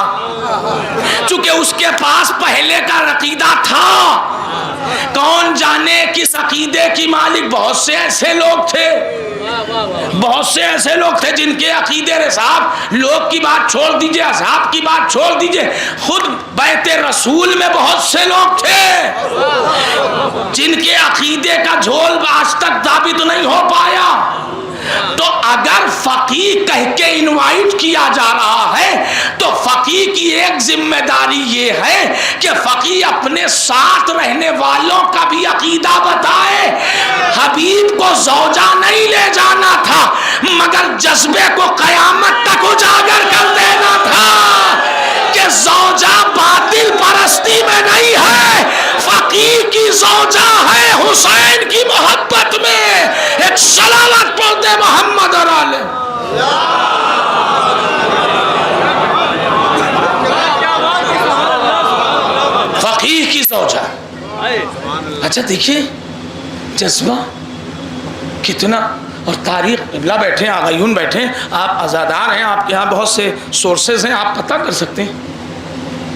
چونکہ اس کے پاس پہلے کا عقیدہ تھا، کون جانے کس عقیدے کی مالک۔ بہت سے ایسے لوگ تھے، بہت سے ایسے لوگ تھے جن کے عقیدے صاحب، لوگ کی بات چھوڑ دیجئے، اصحاب کی بات چھوڑ دیجئے، خود بیت رسول میں بہت سے لوگ تھے جن کے عقیدے کا جھول آج تک ثابت نہیں ہو پایا۔ تو اگر فقیہ کہہ کے انوائٹ کیا جا رہا ہے تو فقیہ کی ایک ذمہ داری یہ ہے کہ فقیہ اپنے ساتھ رہنے والوں کا بھی عقیدہ بتائے۔ حبیب کو زوجہ نہیں لے جانا تھا مگر جذبے کو قیامت تک اجاگر کر دینا تھا کہ زوجہ باطل پرستی میں نہیں ہے، فقیہ کی زوجہ ہے حسین کی محبت میں۔ ایک صلوات پڑھ دے محمد اور آلہ۔ فقیہ کی زوجہ، اچھا دیکھیے جذبہ کتنا، اور تاریخ قبلہ بیٹھے ہیں، آغایون بیٹھے ہیں، آپ عزادار ہیں، آپ کے ہاں بہت سے سورسز ہیں، آپ پتہ کر سکتے ہیں۔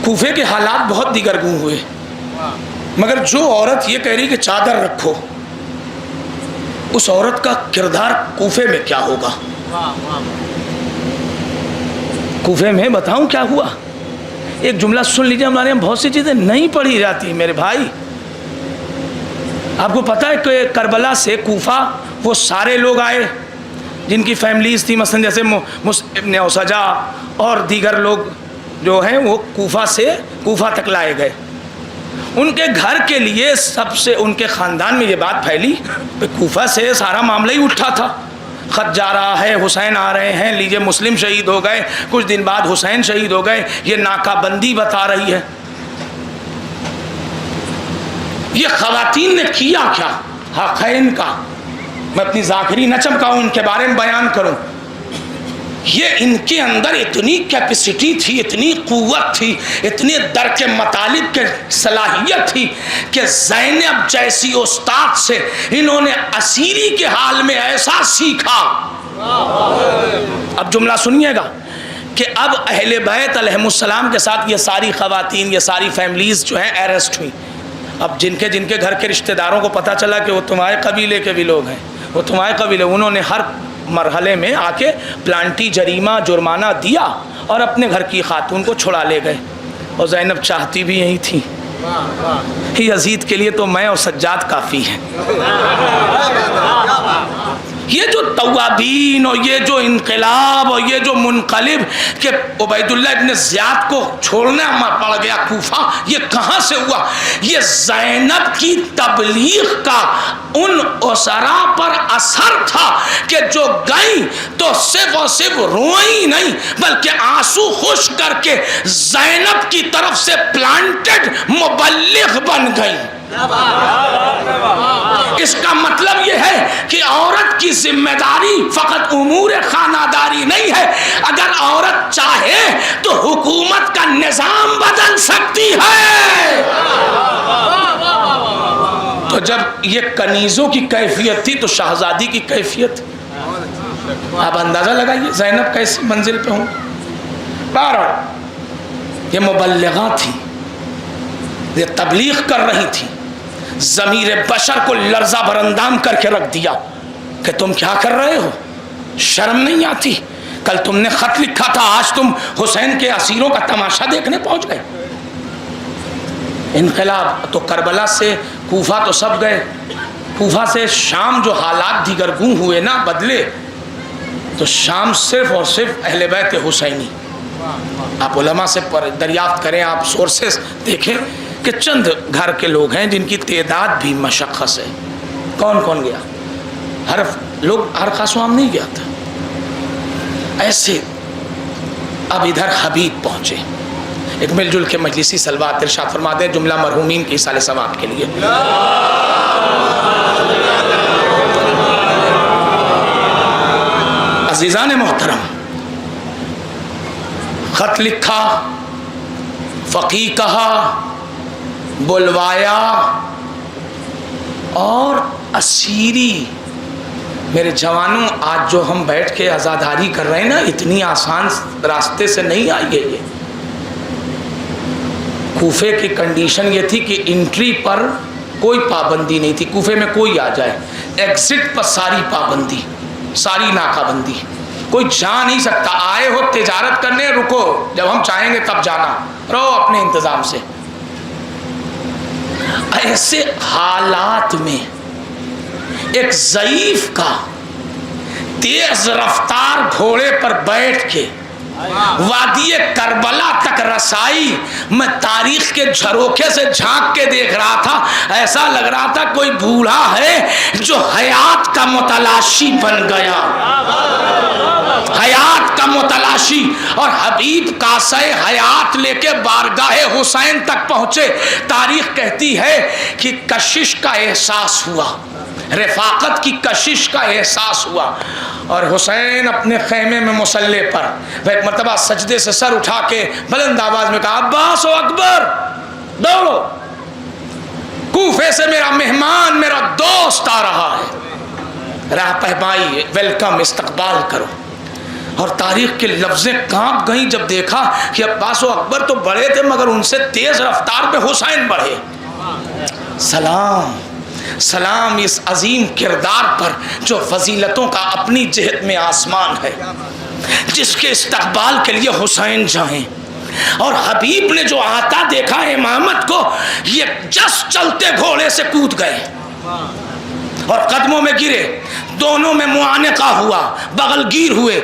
کوفے کے حالات بہت دیگرگوں ہوئے، مگر جو عورت یہ کہہ رہی کہ چادر رکھو، اس عورت کا کردار کوفے میں کیا ہوگا؟ کوفے میں بتاؤں کیا ہوا؟ ایک جملہ سن لیجئے، ہمارے یہاں بہت سی چیزیں نہیں پڑھی جاتی میرے بھائی۔ آپ کو پتہ ہے کہ کربلا سے کوفہ وہ سارے لوگ آئے جن کی فیملیز تھی، مثلا جیسے ابن اوسجا اور دیگر لوگ جو ہیں وہ کوفہ سے کوفہ تک لائے گئے۔ ان کے گھر کے لیے سب سے، ان کے خاندان میں یہ بات پھیلی کہ کوفہ سے سارا معاملہ ہی اٹھا تھا، خط جا رہا ہے، حسین آ رہے ہیں، لیجئے مسلم شہید ہو گئے، کچھ دن بعد حسین شہید ہو گئے، یہ ناکہ بندی بتا رہی ہے۔ یہ خواتین نے کیا کیا حقین کا، میں اپنی ذاکری نہ چمکاؤں، ان کے بارے میں بیان کروں، یہ ان کے اندر اتنی کیپیسٹی تھی، اتنی قوت تھی، اتنی درک مطالب کے صلاحیت تھی کہ زینب جیسی استاد سے انہوں نے اسیری کے حال میں ایسا سیکھا۔ اب جملہ سنیے گا کہ اب اہل بیت علیہم السلام کے ساتھ یہ ساری خواتین، یہ ساری فیملیز جو ہیں ایرسٹ ہوئی۔ اب جن کے گھر کے رشتہ داروں کو پتہ چلا کہ وہ تمہارے قبیلے کے بھی لوگ ہیں، وہ تمہارے قبیلے، انہوں نے ہر مرحلے میں آ کے پلانٹی جریمہ جرمانہ دیا اور اپنے گھر کی خاتون کو چھڑا لے گئے، اور زینب چاہتی بھی یہی تھی۔ یزید کے لیے تو میں اور سجاد کافی ہیں. یہ جو توابین اور یہ جو انقلاب اور یہ جو منقلب کہ عبید اللہ ابن زیاد کو چھوڑنا پڑ گیا کوفہ، یہ کہاں سے ہوا؟ یہ زینب کی تبلیغ کا ان اسرا پر اثر تھا کہ جو گئیں تو صرف اور صرف روئی نہیں بلکہ آنسو خشک کر کے زینب کی طرف سے پلانٹڈ مبلغ بن گئیں. اس کا مطلب یہ ہے کہ عورت کی ذمہ داری فقط امور خانہ داری نہیں ہے. اگر عورت چاہے تو حکومت کا نظام بدل سکتی ہے. تو جب یہ کنیزوں کی کیفیت تھی تو شہزادی کی کیفیت، آپ اندازہ لگائیے زینب کیسی منزل پہ ہوں. بہرحال یہ مبلغاں تھی، یہ تبلیغ کر رہی تھی. ضمیر بشر کو لرزہ برندام کر کے رکھ دیا کہ تم کیا کر رہے ہو، شرم نہیں آتی؟ کل تم نے خط لکھا تھا، آج تم حسین کے اسیروں کا تماشا دیکھنے پہنچ گئے. انقلاب تو کربلا سے کوفہ تو سب گئے، کوفہ سے شام جو حالات دیگرگوں ہوئے نا، بدلے، تو شام صرف اور صرف اہل بیت حسینی. آپ علماء سے دریافت کریں، آپ سورسز دیکھیں کہ چند گھر کے لوگ ہیں جن کی تعداد بھی مشخص ہے. کون کون گیا؟ ہر خاصوام نہیں گیا تھا. ایسے اب ادھر حبیب پہنچے. ایک مل جل کے مجلسی سلوات ارشاد فرما دیں جملہ مرحومین کی ایصال ثواب کے لیے. عزیزان محترم، خط لکھا، فقیہ کہا، بلوایا، اور اسیری. میرے جوانوں، آج جو ہم بیٹھ کے عزاداری کر رہے ہیں نا، اتنی آسان راستے سے نہیں آئی ہے. یہ کوفے کی کنڈیشن یہ تھی کہ انٹری پر کوئی پابندی نہیں تھی. کوفے میں کوئی آ جائے، ایگزٹ پر ساری پابندی، ساری ناکہ بندی. کوئی جا نہیں سکتا. آئے ہو تجارت کرنے، رکو، جب ہم چاہیں گے تب جانا، رہو اپنے انتظام سے. ایسے حالات میں ایک ضعیف کا تیز رفتار گھوڑے پر بیٹھ کے وادی کربلا تک رسائی. میں تاریخ کے جھروکے سے جھانک کے دیکھ رہا تھا، ایسا لگ رہا تھا کوئی بوڑھا ہے جو حیات کا متلاشی بن گیا، حیات کا متلاشی. اور حبیب کاسہ حیات لے کے بارگاہ حسین تک پہنچے. تاریخ کہتی ہے کہ کشش کا احساس ہوا، رفاقت کی کشش کا احساس ہوا. اور حسین اپنے خیمے میں مصلی پر ایک مرتبہ سجدے سے سر اٹھا کے بلند آواز میں کہا، عباس و اکبر دوڑو، کوفے سے میرا مہمان، میرا دوست آ رہا ہے، راہ پہنائی، ویلکم، استقبال کرو. اور تاریخ کے لفظیں کانپ گئیں جب دیکھا کہ عباس و اکبر تو بڑے تھے مگر ان سے تیز رفتار پہ حسین بڑھے. سلام سلام اس عظیم کردار پر جو فضیلتوں کا اپنی جہت میں آسمان ہے، جس کے استقبال کے لیے حسین جائیں. اور حبیب نے جو آتا دیکھا امامت کو، یہ جس چلتے گھوڑے سے کود گئے اور قدموں میں گرے. دونوں میں معانقہ ہوا، بغل گیر ہوئے.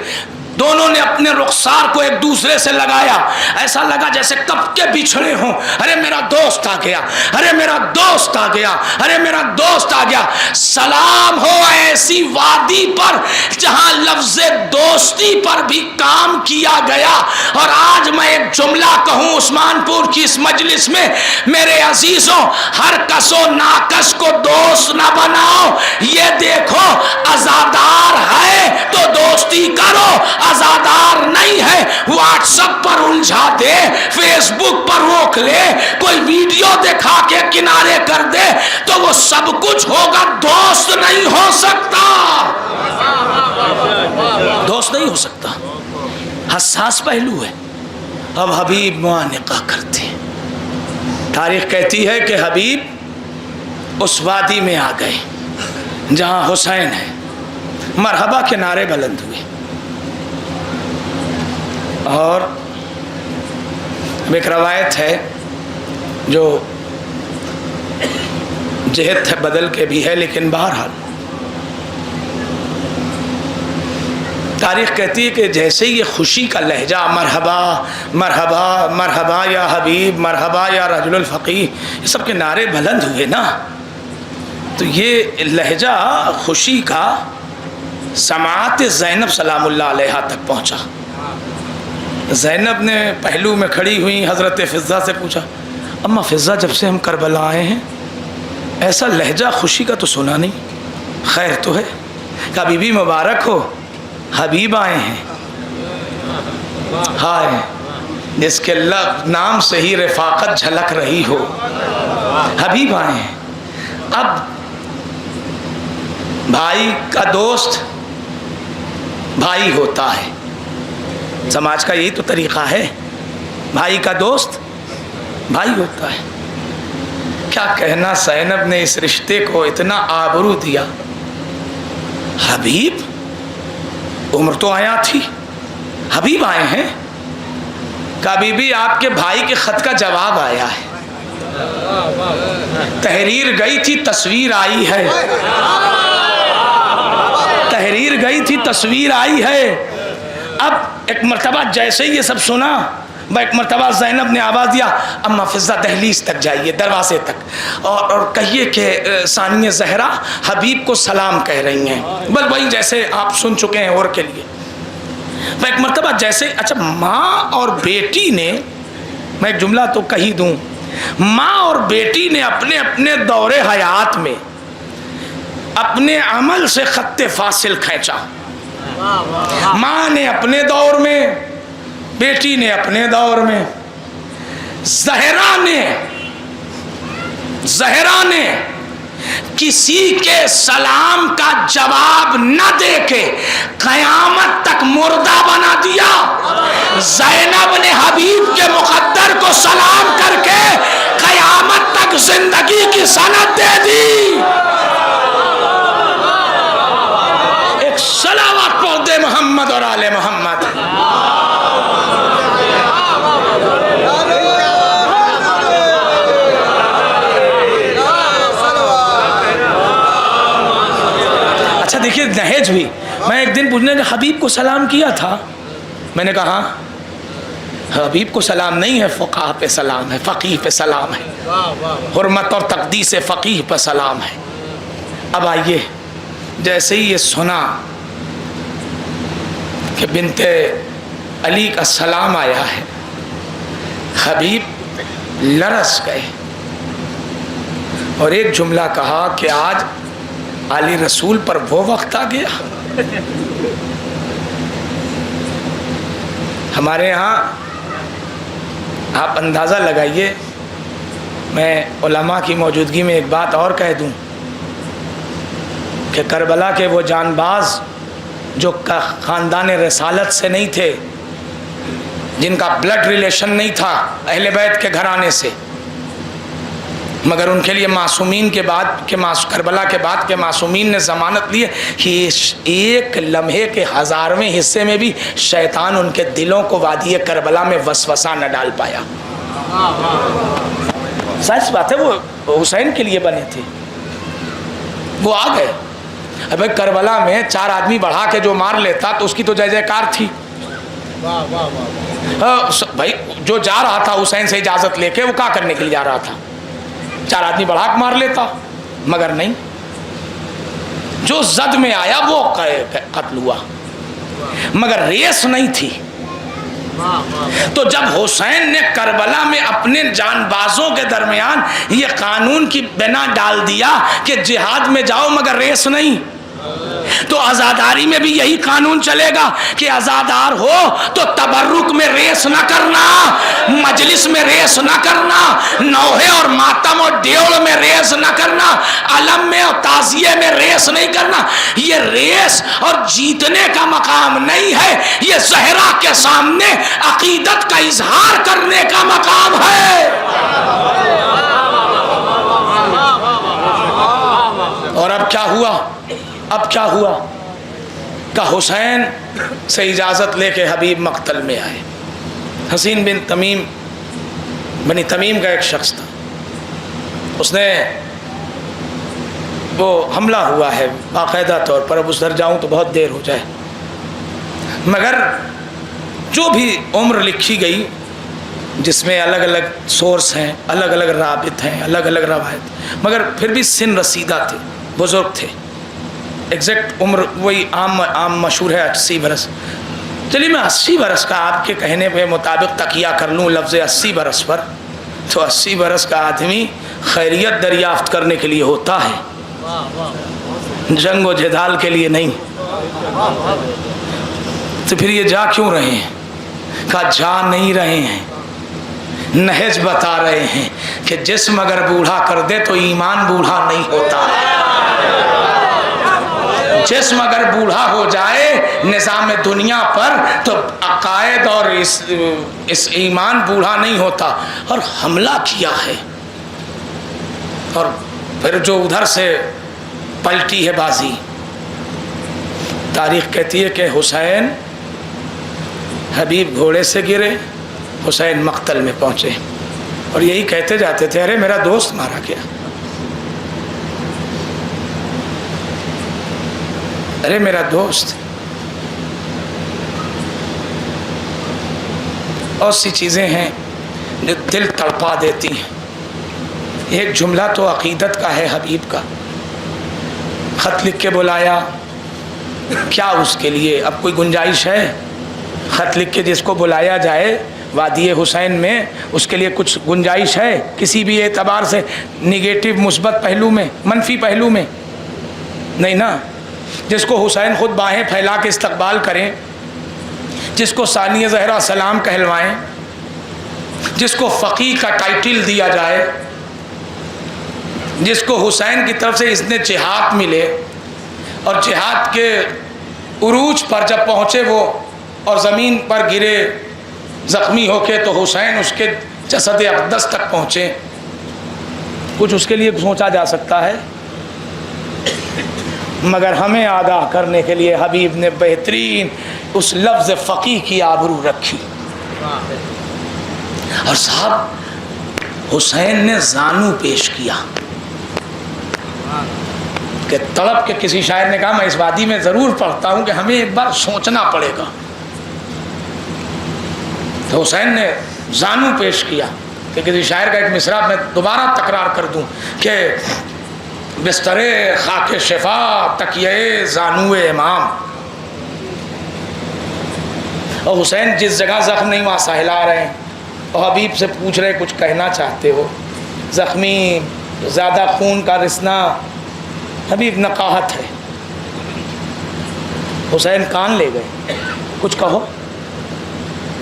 دونوں نے اپنے رخسار کو ایک دوسرے سے لگایا، ایسا لگا جیسے کب کے بچھڑے ہوں. ارے میرا دوست آ گیا، ارے میرا دوست آ گیا، ارے میرا دوست آ گیا. سلام ہو ایسی وادی پر جہاں لفظ دوستی پر بھی کام کیا گیا. اور آج میں ایک جملہ کہوں عثمان پور کی اس مجلس میں، میرے عزیزوں، ہر کس و ناکس کو دوست نہ بناؤ. یہ دیکھو عزادار ہے تو دوستی کرو، عزادار نہیں ہے واٹس ایپ پر الجھا دے، فیس بک پر روک لے، کوئی ویڈیو دکھا کے کنارے کر دے تو وہ سب کچھ ہوگا، دوست نہیں ہو سکتا، دوست نہیں ہو سکتا. حساس پہلو ہے. اب حبیب معانقہ کرتے. تاریخ کہتی ہے کہ حبیب اس وادی میں آ گئے جہاں حسین ہے. مرحبا کے نعرے بلند ہوئے. اور ایک روایت ہے جو جہت بدل کے بھی ہے، لیکن بہرحال تاریخ کہتی ہے کہ جیسے یہ خوشی کا لہجہ مرحبا مرحبا مرحبا یا حبیب، مرحبا یا رجل الفقیہ، یہ سب کے نعرے بلند ہوئے نا، تو یہ لہجہ خوشی کا سماعت زینب سلام اللہ علیہا تک پہنچا۔ زینب نے پہلو میں کھڑی ہوئی حضرت فضہ سے پوچھا، اماں فضہ جب سے ہم کربلا آئے ہیں ایسا لہجہ خوشی کا تو سنا نہیں، خیر تو ہے؟ کہا بی بی مبارک ہو، حبیب آئے ہیں۔ ہائے جس کے نام سے ہی رفاقت جھلک رہی ہو، حبیب آئے ہیں۔ اب بھائی کا دوست بھائی ہوتا ہے، سماج کا یہی تو طریقہ ہے، بھائی کا دوست بھائی ہوتا ہے۔ کیا کہنا، زینب نے اس رشتے کو اتنا آبرو دیا۔ حبیب، عمر تو آیا تھی، حبیب آئے ہیں؟ کہا بی بی آپ کے بھائی کے خط کا جواب آیا ہے، تحریر گئی تھی تصویر آئی ہے، تحریر گئی تھی تصویر آئی ہے۔ اب ایک مرتبہ جیسے ہی یہ سب سنا، ایک مرتبہ زینب نے آواز دیا، اماں فضہ دہلیز تک جائیے، دروازے تک، اور کہیے کہ ثانیہ زہرا حبیب کو سلام کہہ رہی ہیں، بل وہی جیسے آپ سن چکے ہیں اور کے لیے۔ میں ایک مرتبہ جیسے، اچھا ماں اور بیٹی نے، میں ایک جملہ تو کہی دوں، ماں اور بیٹی نے اپنے اپنے دور حیات میں اپنے عمل سے خط فاصل کھینچا۔ ماں نے اپنے دور میں، بیٹی نے اپنے دور میں۔ زہرا نے کسی کے سلام کا جواب نہ دے کے قیامت تک مردہ بنا دیا۔ زینب نے حبیب کے مقدر کو سلام کر کے قیامت تک زندگی کی سند دے دی۔ ایک صلوات پڑھ دے محمد اور آل محمد۔ اچھا دیکھیے نہج بھی، میں ایک دن پوچھنے کہ حبیب کو سلام کیا تھا، میں نے کہا حبیب کو سلام نہیں ہے، فقہ پہ سلام ہے، فقیہ پہ سلام ہے، حرمت اور تقدیس فقیہ پہ سلام ہے۔ اب آئیے، جیسے ہی یہ سنا کہ بنت علی کا سلام آیا ہے، حبیب لرز گئے اور ایک جملہ کہا کہ آج علی رسول پر وہ وقت آ گیا۔ ہمارے ہاں آپ اندازہ لگائیے، میں علماء کی موجودگی میں ایک بات اور کہہ دوں کہ کربلا کے وہ جان باز جو خاندان رسالت سے نہیں تھے، جن کا بلڈ ریلیشن نہیں تھا اہل بیت کے گھرانے سے، مگر ان کے لیے معصومین کے بعد کہ کربلا کے بعد کے معصومین نے ضمانت لی ہے کہ ایک لمحے کے 1000ویں حصے میں بھی شیطان ان کے دلوں کو وادی کربلا میں وسوسہ نہ ڈال پایا۔ سچ بات ہے، وہ حسین کے لیے بنے تھے، وہ آ گئے۔ اب کربلا میں 4 آدمی بڑھا کے جو مار لیتا تو اس کی تو جے جے کار تھی۔ بھائی جو جا رہا تھا حسین سے اجازت لے کے، وہ کیا کرنے کے لیے جا رہا تھا؟ 4 آدمی بڑھا کے مار لیتا، مگر نہیں، جو زد میں آیا وہ قتل ہوا، مگر ریس نہیں تھی۔ تو جب حسین نے کربلا میں اپنے جان بازوں کے درمیان یہ قانون کی بنا ڈال دیا کہ جہاد میں جاؤ مگر ریس نہیں، تو عزاداری میں بھی یہی قانون چلے گا کہ عزادار ہو تو تبرک میں ریس نہ کرنا، مجلس میں ریس نہ کرنا، نوحے اور ماتم اور دیوڑ میں ریس نہ کرنا، علم میں اور تعزیے میں ریس نہیں کرنا۔ یہ ریس اور جیتنے کا مقام نہیں ہے، یہ زہرا کے سامنے عقیدت کا اظہار کرنے کا مقام ہے۔ اور اب کیا ہوا؟ اب کیا ہوا کہ حسین سے اجازت لے کے حبیب مقتل میں آئے۔ حسین بن تمیم، بنی تمیم کا ایک شخص تھا، اس نے وہ حملہ ہوا ہے باقاعدہ طور پر، اب اس در جاؤں تو بہت دیر ہو جائے، مگر جو بھی عمر لکھی گئی جس میں الگ الگ سورس ہیں، الگ الگ رابط ہیں، الگ الگ روایت، مگر پھر بھی سن رسیدہ تھے، بزرگ تھے، ایگزیکٹ عمر وہی عام مشہور ہے 80 برس۔ چلیے میں 80 برس کا آپ کے کہنے پہ مطابق تکیہ کر لوں لفظ 80 برس پر، تو 80 برس کا آدمی خیریت دریافت کرنے کے لیے ہوتا ہے، جنگ و جدال کے لیے نہیں۔ تو پھر یہ جا کیوں رہے ہیں؟ کہا جا نہیں رہے ہیں، نہج بتا رہے ہیں کہ جسم اگر بوڑھا کر دے تو ایمان بوڑھا نہیں ہوتا، جسم اگر بوڑھا ہو جائے نظام دنیا پر تو عقائد اور اس ایمان بوڑھا نہیں ہوتا۔ اور حملہ کیا ہے، اور پھر جو ادھر سے پلٹی ہے بازی، تاریخ کہتی ہے کہ حسین حبیب گھوڑے سے گرے، حسین مقتل میں پہنچے، اور یہی کہتے جاتے تھے ارے میرا دوست مارا گیا، ارے میرا دوست۔ اور سی چیزیں ہیں جو دل تڑپا دیتی ہیں۔ ایک جملہ تو عقیدت کا ہے حبیب کا، خط لکھ کے بلایا، کیا اس کے لیے اب کوئی گنجائش ہے؟ خط لکھ کے جس کو بلایا جائے وادی حسین میں، اس کے لیے کچھ گنجائش ہے کسی بھی اعتبار سے، نگیٹو مثبت پہلو میں، منفی پہلو میں؟ نہیں نا۔ جس کو حسین خود باہیں پھیلا کے استقبال کریں، جس کو ثانیہ زہرا سلام کہلوائیں، جس کو فقیہ کا ٹائٹل دیا جائے، جس کو حسین کی طرف سے اذن جہاد ملے، اور جہاد کے عروج پر جب پہنچے وہ اور زمین پر گرے زخمی ہو کے، تو حسین اس کے جسد اقدس تک پہنچے، کچھ اس کے لیے سوچا جا سکتا ہے؟ مگر ہمیں آگاہ کرنے کے لیے حبیب نے بہترین اس لفظ فقیہ کی آبرو رکھی۔ اور صاحب حسین نے زانو پیش کیا کہ تڑپ کے، کسی شاعر نے کہا میں اس وادی میں ضرور پڑھتا ہوں کہ ہمیں ایک بار سوچنا پڑے گا، تو حسین نے زانو پیش کیا کہ کسی شاعر کا ایک مصرع میں دوبارہ تکرار کر دوں کہ بستر خاک شفا تکیے زانو امام۔ اور حسین جس جگہ زخم نہیں وہاں سہلا رہے ہیں، اور حبیب سے پوچھ رہے کچھ کہنا چاہتے ہو، زخمی، زیادہ خون کا رسنا، حبیب نقاہت ہے۔ حسین کان لے گئے، کچھ کہو۔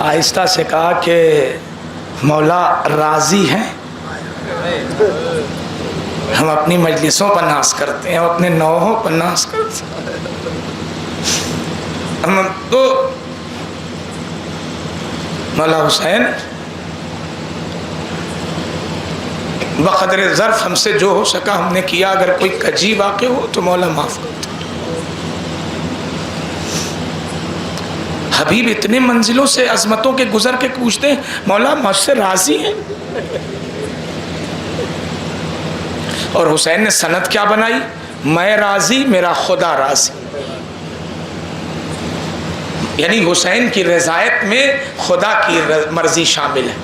آہستہ سے کہا کہ مولا راضی ہیں، ہم اپنی مجلسوں پر ناز کرتے ہیں، ہم اپنے نوحوں پر ناز کرتے ہیں، ہم تو مولا حسین بقدر ظرف ہم سے جو ہو سکا ہم نے کیا، اگر کوئی کجی واقع ہو تو مولا معاف کرتا۔ حبیب اتنے منزلوں سے عظمتوں کے گزر کے پوچھتے ہیں مولا مجھ سے راضی ہیں؟ اور حسین نے سند کیا بنائی؟ میں راضی، میرا خدا راضی، یعنی حسین کی رضایت میں خدا کی مرضی شامل ہے،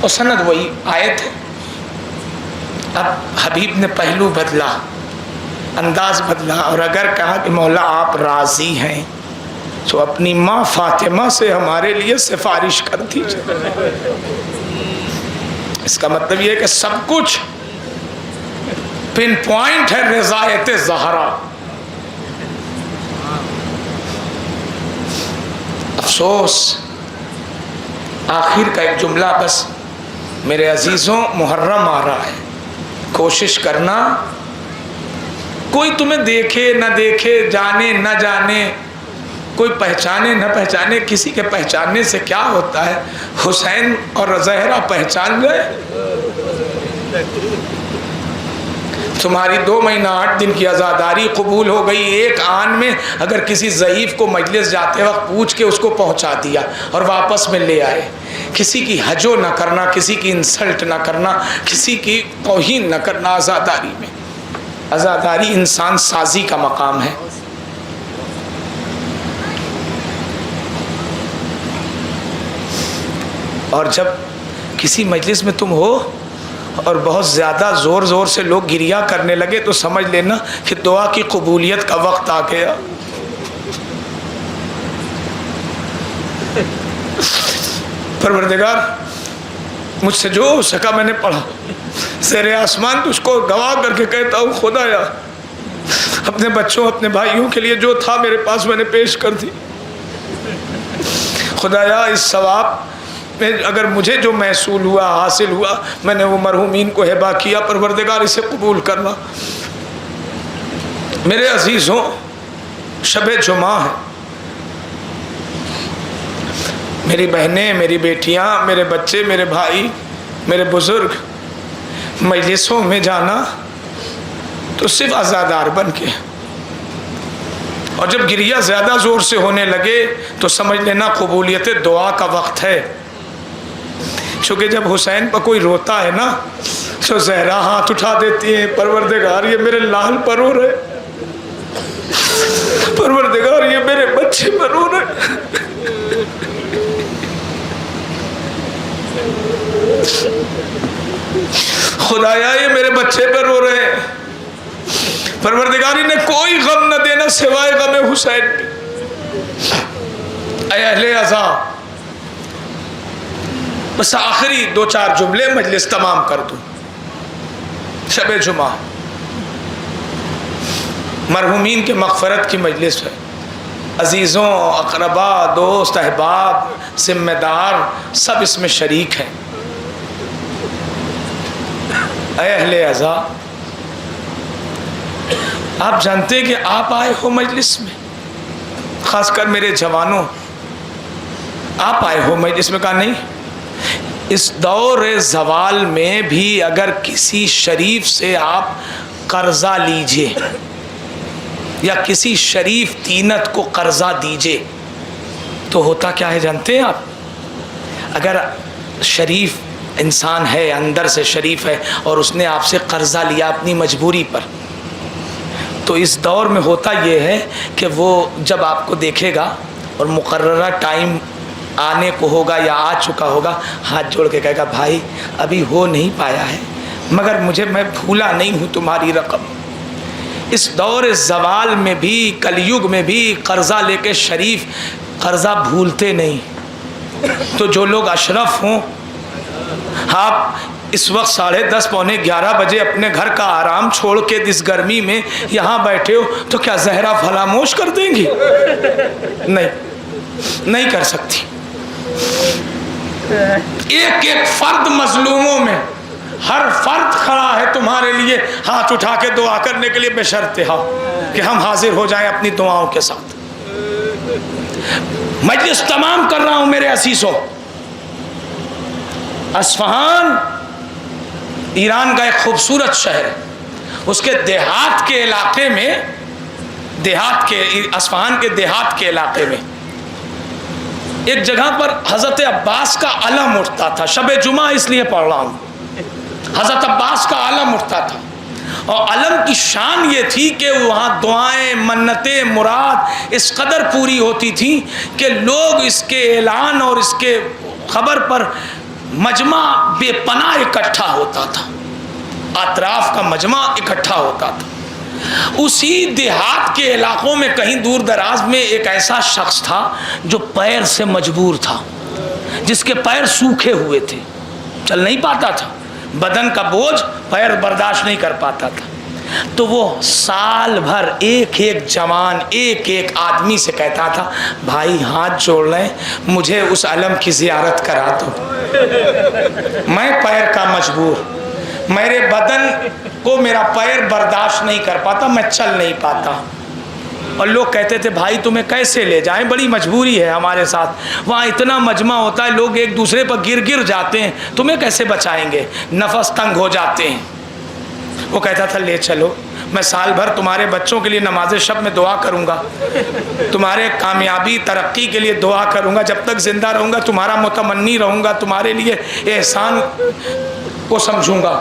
اور سند وہی آیت ہے۔ اب حبیب نے پہلو بدلا، انداز بدلا، اور اگر کہا کہ مولا آپ راضی ہیں تو اپنی ماں فاطمہ سے ہمارے لیے سفارش کر دیجیے۔ اس کا مطلب یہ ہے کہ سب کچھ پن پوائنٹ ہے رضایت زہرا۔ افسوس، آخر کا ایک جملہ بس میرے عزیزوں، محرم آ رہا ہے، کوشش کرنا، کوئی تمہیں دیکھے نہ دیکھے، جانے نہ جانے، کوئی پہچانے نہ پہچانے، کسی کے پہچاننے سے کیا ہوتا ہے؟ حسین اور زہرا پہچان گئے، تمہاری 2 مہینہ 8 دن کی عزاداری قبول ہو گئی، ایک آن میں اگر کسی ضعیف کو مجلس جاتے وقت پوچھ کے اس کو پہنچا دیا اور واپس میں لے آئے۔ کسی کی حجو نہ کرنا، کسی کی انسلٹ نہ کرنا، کسی کی توہین نہ کرنا عزاداری میں۔ عزاداری انسان سازی کا مقام ہے. اور جب کسی مجلس میں تم ہو اور بہت زیادہ زور زور سے لوگ گریا کرنے لگے تو سمجھ لینا کہ دعا کی قبولیت کا وقت آ گیا. پروردگار مجھ سے جو ہو سکا میں نے پڑھا. زیر آسمان تجھ کو گواہ کر کے کہتا ہوں خدایا اپنے بچوں اپنے بھائیوں کے لیے جو تھا میرے پاس میں نے پیش کر دی. خدایا اس ثواب میں اگر مجھے جو محصول ہوا حاصل ہوا میں نے وہ مرحومین کو ہبہ کیا. پروردگار اسے قبول کرنا. میرے عزیزوں شب جمعہ ہے. میری بہنیں میری بیٹیاں میرے بچے میرے بھائی میرے بزرگ مجلسوں میں جانا تو صرف عزادار بن کے, اور جب گریہ زیادہ زور سے ہونے لگے تو سمجھ لینا قبولیت دعا کا وقت ہے. چونکہ جب حسین پر کوئی روتا ہے نا تو زہرا ہاتھ اٹھا دیتی ہے, پروردگار یہ میرے لال پر رو رہے, پروردگار یہ میرے بچے پر رو رہے. خدایا یہ میرے بچے پر رو رہے ہیں, پروردگار انہیں کوئی غم نہ دینا سوائے غم حسین کی. اے اہل عزا بس آخری 2-4 جملے مجلس تمام کر دوں. شب جمعہ مرحومین کے مغفرت کی مجلس ہے. عزیزوں اقربا دوست احباب ذمہ دار سب اس میں شریک ہیں. اے اہل عزا آپ جانتے کہ آپ آئے ہو مجلس میں, خاص کر میرے جوانوں آپ آئے ہو مجلس میں. کہا نہیں اس دور زوال میں بھی اگر کسی شریف سے آپ قرضہ لیجئے یا کسی شریف تینت کو قرضہ دیجئے تو ہوتا کیا ہے جانتے ہیں آپ؟ اگر شریف انسان ہے اندر سے شریف ہے اور اس نے آپ سے قرضہ لیا اپنی مجبوری پر تو اس دور میں ہوتا یہ ہے کہ وہ جب آپ کو دیکھے گا اور مقررہ ٹائم آنے کو ہوگا یا آ چکا ہوگا ہاتھ جوڑ کے کہے گا بھائی ابھی ہو نہیں پایا ہے مگر میں بھولا نہیں ہوں تمہاری رقم. اس دور زوال میں بھی کلیگ میں بھی قرضہ لے کے شریف قرضہ بھولتے نہیں. تو جو لوگ اشرف ہوں آپ اس وقت 10:30 پونے 11 بجے اپنے گھر کا آرام چھوڑ کے اس گرمی میں یہاں بیٹھے ہو تو کیا زہرا فراموش کر دیں گی؟ نہیں کر سکتی. ایک ایک فرد مظلوموں میں ہر فرد کھڑا ہے تمہارے لیے ہاتھ اٹھا کے دعا کرنے کے لیے بشرط کہ ہم حاضر ہو جائیں اپنی دعاؤں کے ساتھ. مجلس تمام کر رہا ہوں میرے عزیزوں. اصفہان ایران کا ایک خوبصورت شہر ہے. اس کے دیہات کے علاقے میں اصفہان کے دیہات کے علاقے میں ایک جگہ پر حضرت عباس کا علم اٹھتا تھا. شب جمعہ اس لیے پڑھ رہا ہوں. حضرت عباس کا علم اٹھتا تھا اور علم کی شان یہ تھی کہ وہاں دعائیں منتیں مراد اس قدر پوری ہوتی تھی کہ لوگ اس کے اعلان اور اس کے خبر پر مجمع بے پناہ اکٹھا ہوتا تھا. اطراف کا مجمع اکٹھا ہوتا تھا. اسی دیہات کے علاقوں میں کہیں دور دراز میں ایک ایسا شخص تھا جو پیر سے مجبور تھا, جس کے پیر سوکھے ہوئے تھے, چل نہیں پاتا تھا, بدن کا بوجھ پیر برداشت نہیں کر پاتا تھا. تو وہ سال بھر ایک ایک جوان ایک ایک آدمی سے کہتا تھا بھائی ہاتھ جوڑ لیں مجھے اس علم کی زیارت کرا دو, میں پیر کا مجبور, میرے بدن کو میرا پیر برداشت نہیں کر پاتا, میں چل نہیں پاتا. اور لوگ کہتے تھے بھائی تمہیں کیسے لے جائیں, بڑی مجبوری ہے ہمارے ساتھ, وہاں اتنا مجمع ہوتا ہے لوگ ایک دوسرے پر گر جاتے ہیں, تمہیں کیسے بچائیں گے, نفس تنگ ہو جاتے ہیں. وہ کہتا تھا لے چلو, میں سال بھر تمہارے بچوں کے لیے نماز شب میں دعا کروں گا, تمہارے کامیابی ترقی کے لیے دعا کروں گا, جب تک زندہ رہوں گا تمہارا متمنی رہوں گا, تمہارے لیے احسان کو سمجھوں گا.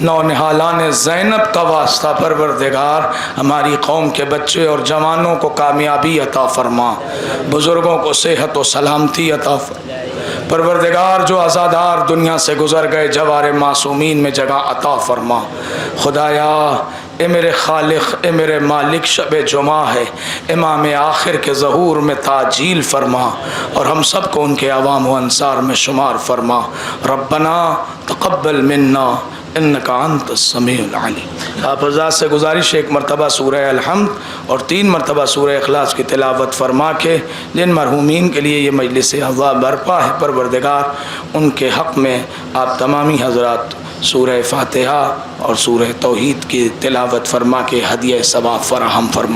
نونہالان زینب کا واسطہ پروردگار ہماری قوم کے بچے اور جوانوں کو کامیابی عطا فرما، بزرگوں کو صحت و سلامتی عطا فرما۔ پروردگار جو عزادار دنیا سے گزر گئے جوار معصومین میں جگہ عطا فرما۔ خدایا اے میرے خالق، اے میرے مالک، شب جمعہ ہے، امام آخر کے ظہور میں تعجیل فرما اور ہم سب کو ان کے عوام و انصار میں شمار فرما۔ ربنا تقبل منا انکا انت السمیع العلیم۔ آپ حضرات سے گزارش ہے ایک مرتبہ سورہ الحمد اور 3 مرتبہ سورہ اخلاص کی تلاوت فرما کے جن مرحومین کے لیے یہ مجلس عزا برپا ہے پروردگار ان کے حق میں آپ تمامی حضرات سورہ فاتحہ اور سورہ توحید کی تلاوت فرما کے ہدیہ ثواب فراہم فرما۔